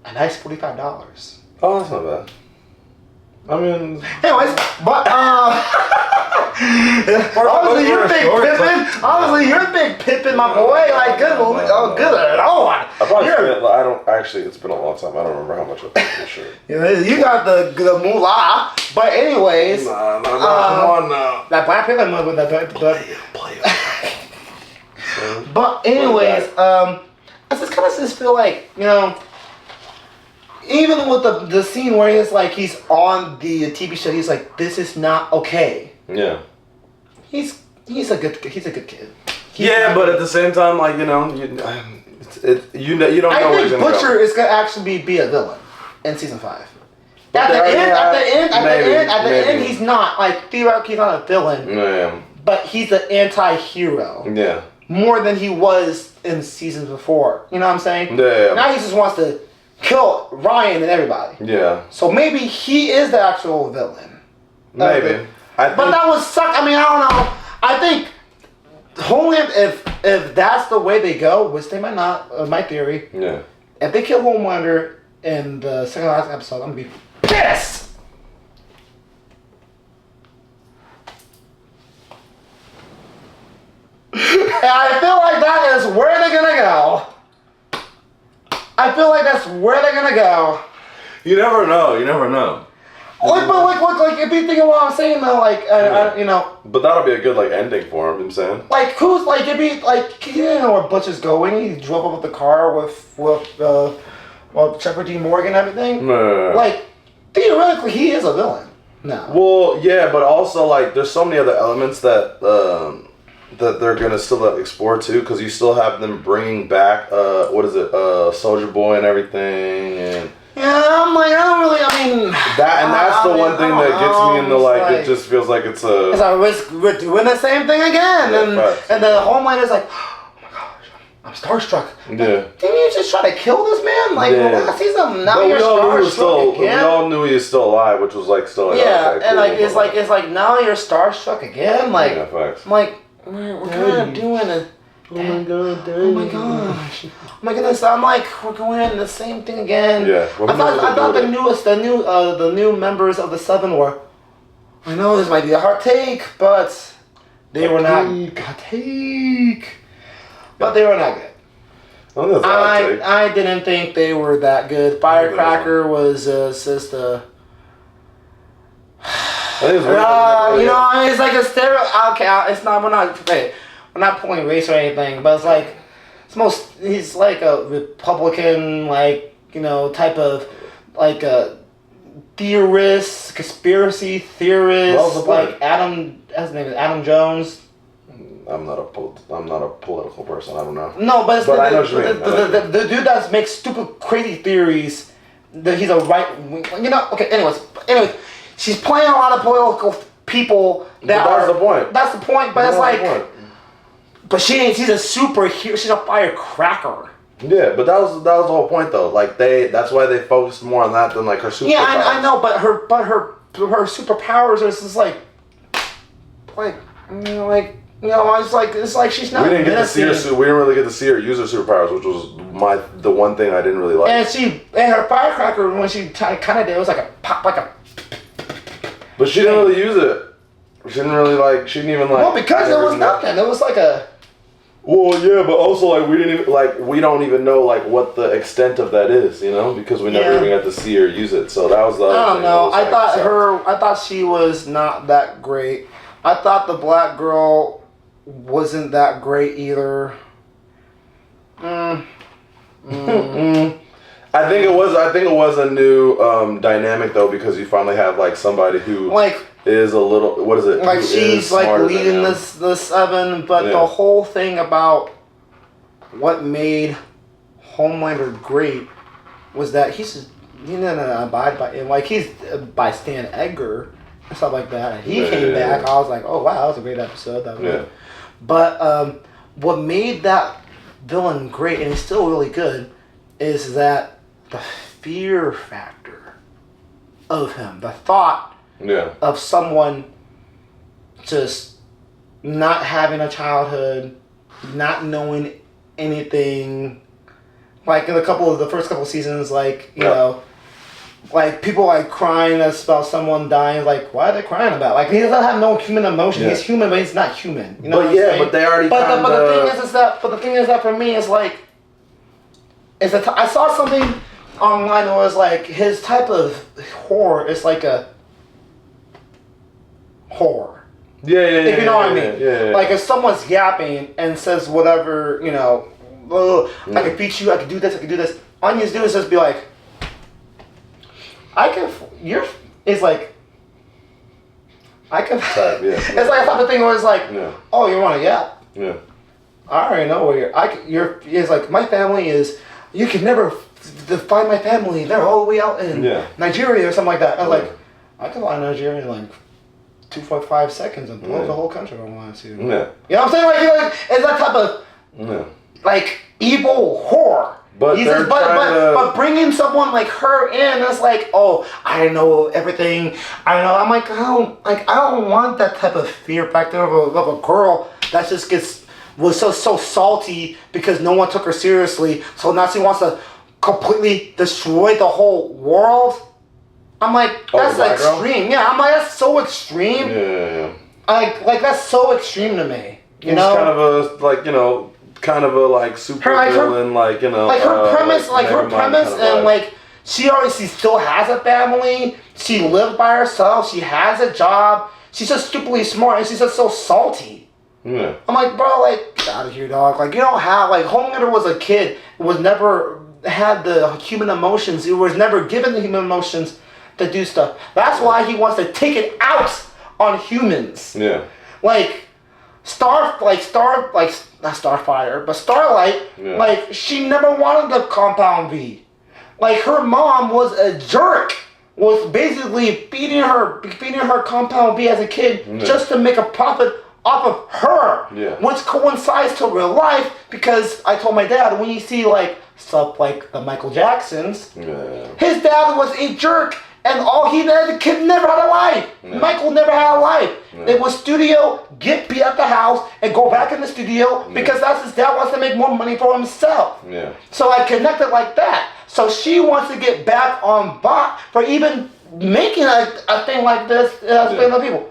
A nice $45. Oh, that's not bad. I mean, anyways, but honestly, you're big pimpin'. Honestly, you're big pimpin', my boy. Like good, good Lord. I probably spent. I don't actually. It's been a long time. I don't remember how much I paid for sure. You got the moolah. But anyways, come on now. That Black Panther movie, Play it. But anyways, I just kind of feel like even with the scene where he's on the TV show, he's like, this is not okay. Yeah. He's a good kid. But at the same time, like, you know, you don't know where he's I think gonna Butcher go. is gonna actually be a villain in season 5. At the end, he's not, like, theoretically he's not a villain. Yeah. But he's an anti-hero. Yeah. More than he was in seasons before. You know what I'm saying? Yeah. Now he just wants to kill Ryan and everybody. Yeah. So maybe he is the actual villain. Maybe. But that would suck. I mean, I don't know. I think Homeland, if that's the way they go, which they might not, my theory. Yeah. If they kill Homelander in the second last episode, I'm gonna be pissed. And I feel like that is where they're gonna go. I feel like that's where they're gonna go. You never know. Like, if you think of what I'm saying though, like, you know. But that'll be a good, like, ending for him, you know what I'm saying? Like, who's, like, it'd be, like, you know where Butch is going? He drove up with the car with Trevor D. Morgan and everything. No. Like, theoretically, he is a villain. No. Well, yeah, but also, like, there's so many other elements that they're gonna still explore too, because you still have them bringing back Soldier Boy and everything, and yeah, I'm like, that's the one thing that gets me in the, like, it just feels like it's a. It's like we're doing the same thing again, and the Homelander's like, oh my gosh, I'm starstruck. Yeah. Didn't you just try to kill this man? Like, last season, now you're starstruck again. We all knew he was still alive, which was like still. Yeah, okay, and cool, like it's like now you're starstruck again. Like, yeah, facts. I'm like, we're kind of doing it. Oh my god, Daddy. Oh my gosh. Oh my goodness, I'm like, we're going the same thing again. Yeah. I thought the new members of the Seven were, I know this might be a hard take, but they were not good. But they were not good. I didn't think they were that good. Firecracker was just a... you know, it's like a stereo. Okay, it's not. We're not pulling race or anything, but it's like he's like a Republican, like, you know, type of, like a theorist, conspiracy theorist, like his name is Adam Jones. I'm not a political person. I don't know. No, but I know what you mean. The dude that makes stupid, crazy theories. That he's a right wing. You know. Okay. Anyways, she's playing a lot of political people. That's the point. That's the point. But it's like. But she's a superhero. She's a firecracker. Yeah, but that was the whole point though. Like that's why they focused more on that than like her superpowers. Yeah, I know, but her superpowers is just like it's like she's not. We didn't get to see her. We didn't really get to see her use her superpowers, which was the one thing I didn't really like. And her firecracker when she kind of did, it was like a pop, like a. But she didn't really use it. She didn't really like. She didn't even like. Well, because there was nothing. It was like a. Well, yeah, but also like we don't even know like what the extent of that is, you know, because we never even got to see her use it. So that was the. I don't know. I thought she was not that great. I thought the black girl wasn't that great either. I think it was a new dynamic though, because you finally have like somebody who is a little, what is it? Like she's like leading the Seven, but the whole thing about what made Homelander great was that he didn't abide by it. Like he's by Stan Edgar and stuff like that. And he came back. I was like, oh wow, that was a great episode. But what made that villain great, and he's still really good, is that the fear factor of him, the thought of someone just not having a childhood, not knowing anything. Like in the first couple of seasons, like you know, like people like crying about someone dying. Like why are they crying about? Like he doesn't have no human emotion. He's human, but he's not human. You know what I'm saying? But they already. But the thing is that for me is like, I saw something online that was like his type of horror is like a horror. If you know what I mean. Like if someone's yapping and says whatever, you know, I can beat you, I can do this, Onions do is just be like, it's like, I can, Type, yeah. it's like a type of thing where it's like, Yeah. oh, you want a yap? Yeah. I already know where it's like, my family is, you can never find my family. They're all the way out in Nigeria or something like that. I was like, I can find Nigeria in like 2.5 seconds and blow the whole country if I wanted to. Yeah. You know what I'm saying? Like it's that type of, like, evil horror. But but bringing someone like her in, it's like, oh, I know everything. I know. I'm like, I don't want that type of fear factor of a girl that just was so salty because no one took her seriously. So now she wants to completely destroy the whole world. I'm like, that's extreme. Yeah, I'm like, that's so extreme. Yeah. Like that's so extreme to me. You know, kind of a like super villain, like, you know, like her premise, and like she still has a family. She lived by herself. She has a job. She's just stupidly smart, and she's just so salty. Yeah. I'm like, bro, like, get out of here, dog. Like, you don't have, like, Homelander was a kid, was never had the human emotions. He was never given the human emotions to do stuff. That's why he wants to take it out on humans. Yeah. Like, not Starfire, but Starlight, like, she never wanted the Compound V. Like, her mom was a jerk, was basically feeding her Compound V as a kid just to make a profit off of her, which coincides to real life, because I told my dad, when you see, like, stuff like the Michael Jacksons, his dad was a jerk, and the kid never had a life. Michael never had a life. It was studio, get beat at the house, and go back in the studio, because that's his dad wants to make more money for himself. So I connected like that. So she wants to get back on bot for even making a thing like this, to people.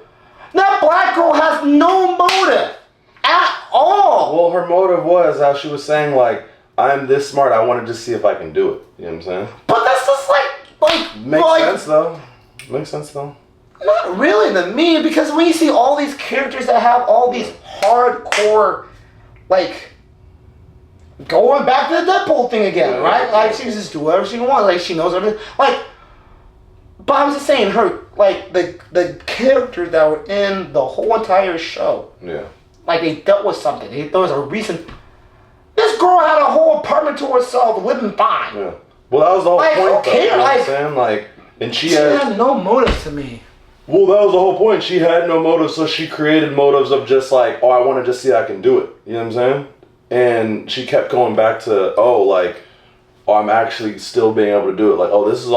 That black girl has no motive at all. Well, her motive was how she was saying, like, I'm this smart, I wanted to see if I can do it. You know what I'm saying? But that's just Makes sense though. Not really to me, because when you see all these characters that have all these hardcore, like, going back to the Deadpool thing again, right? Like, she just do whatever she wants. Like, she knows everything. Like, but I was just saying, her, like, the characters that were in the whole entire show, like, they dealt with something. There was a reason. This girl had a whole apartment to herself, living fine. Yeah. Well, that was the whole point, though. You know what I'm saying? Like, and she had no motive to me. Well, that was the whole point. She had no motive, so she created motives of just like, oh, I want to just see I can do it. You know what I'm saying? And she kept going back to, I'm actually still being able to do it. Like, this is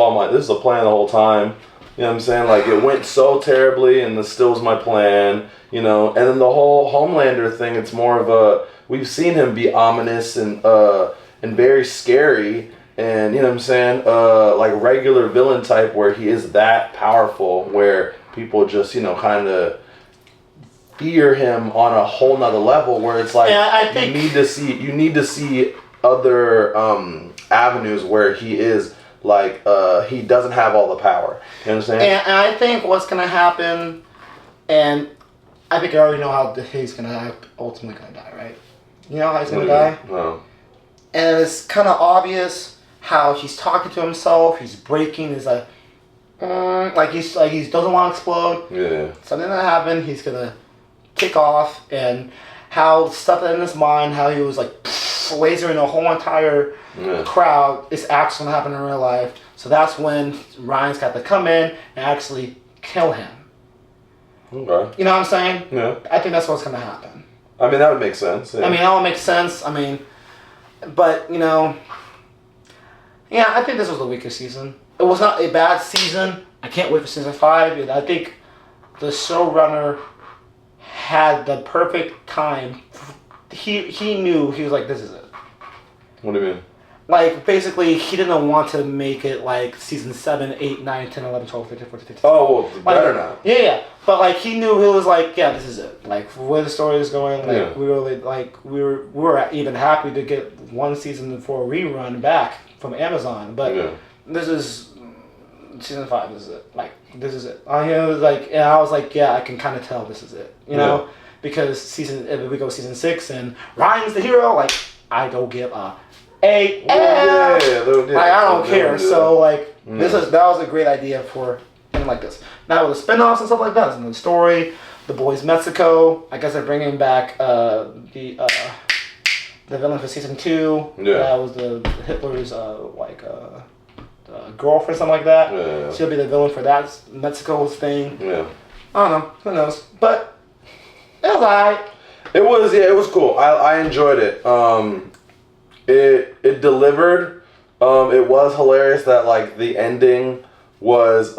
the plan the whole time. You know what I'm saying? Like, it went so terribly, and this still was my plan, you know? And then the whole Homelander thing, it's more of we've seen him be ominous and very scary, and, you know what I'm saying? Like, regular villain type, where he is that powerful, where people just, you know, kind of fear him on a whole nother level, where it's like, you need to see other avenues where he is like he doesn't have all the power. You understand? And I think what's gonna happen, and I think I already know how he's ultimately gonna die, right? You know how he's gonna die? No. And it's kind of obvious how he's talking to himself. He's breaking. He's like he doesn't want to explode. Yeah. Something that happened. He's gonna kick off, and how stuff in his mind, how he was like lasering the whole entire crowd is actually gonna happen in real life. So that's when Ryan's got to come in and actually kill him. Okay. You know what I'm saying? Yeah. I think that's what's gonna happen. I mean, that would make sense. Yeah. I mean, that would make sense. I mean, but, you know, yeah, I think this was the weakest season. It was not a bad season. I can't wait for season 5. I think the showrunner had the perfect time. He knew, he was like, this is it. What do you mean? Like, basically, he didn't want to make it like season 7, 8, 9, 10, 11, 12, 13, 14, 15. Oh, well, better not. Yeah. But, like, he knew, he was like, yeah, this is it. Like, where the story is going, like, we were even happy to get one season for a rerun back from Amazon. But this is season 5, this is it. Like, this is it. I was like, yeah, I can kind of tell this is it. You know? Because if we go season 6 and Ryan's the hero, like, I don't give a AF. I don't care. So like that was a great idea for something like this. Now with the spinoffs and stuff like that, and the story, The Boys Mexico. I guess they're bringing back the villain for season 2. Yeah. That was the Hitler's girlfriend, something like that. Yeah. She'll be the villain for that Mexico thing. Yeah. I don't know. Who knows? But it was alright. It was cool. I enjoyed it. It delivered. It was hilarious that like the ending was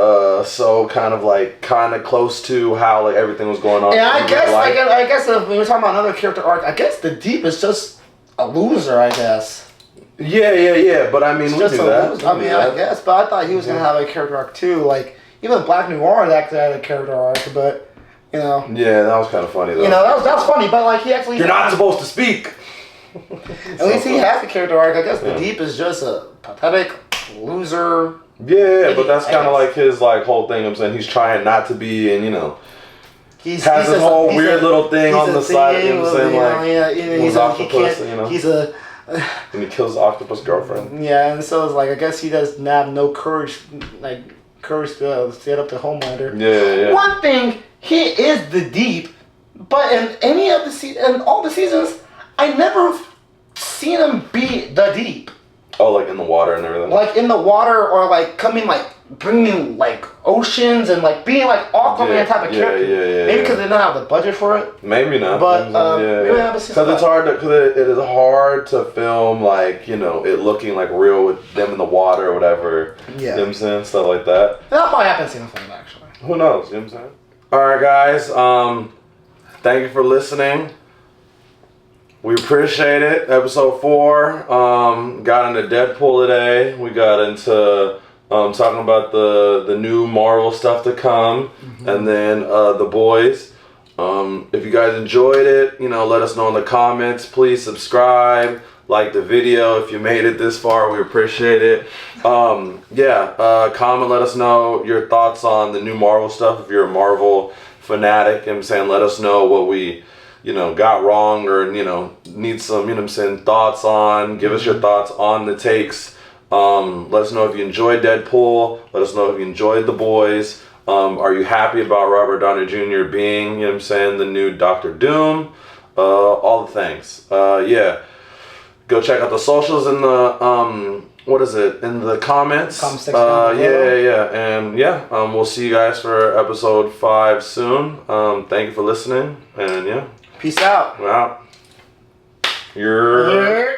so kind of close to how like everything was going on. Yeah, I guess if we were talking about another character arc, I guess the Deep is just a loser, I guess. Yeah. But I mean, we just knew a that. loser. I mean, I guess, but I thought he was gonna have a character arc too. Like even Black Noir actually had a character arc, but you know. Yeah, that was kind of funny though. You know, that was funny, but like he actually. You're not supposed to speak. At least he has a character arc. I guess the Deep is just a pathetic loser. Yeah, but that's kind of like his like whole thing. I'm saying he's trying not to be, and you know. Has this whole weird little thing on the side of him saying he's octopus, and he kills the octopus girlfriend. Yeah, and so it's like I guess he does have no courage to stand up to Homelander. Yeah. One thing, he is the Deep, but in any of in all the seasons, I never seen him be the Deep. Oh, like in the water and everything. Like in the water, or like bringing like oceans and like being like Aquaman type of character. Yeah. Maybe because they don't have the budget for it. Maybe not. But because it's hard it is hard to film like it looking like real with them in the water or whatever. Yeah. You know what I'm saying? Stuff like that. That probably happens in the film actually. Who knows? You know what I'm saying? All right, guys. Thank you for listening. We appreciate it. Episode 4. Got into Deadpool today. We got into talking about the new Marvel stuff to come, and then The Boys. If you guys enjoyed it, let us know in the comments. Please subscribe, like the video if you made it this far. We appreciate it. Comment, let us know your thoughts on the new Marvel stuff. If you're a Marvel fanatic, you know what I'm saying, let us know what we got wrong or, need some, thoughts on. Give us your thoughts on the takes. Let us know if you enjoyed Deadpool. Let us know if you enjoyed The Boys. Are you happy about Robert Downey Jr. being, the new Doctor Doom? All the things. Go check out the socials in the, in the comments. Comment section. And we'll see you guys for episode 5 soon. Thank you for listening. And Peace out. We're out. You're...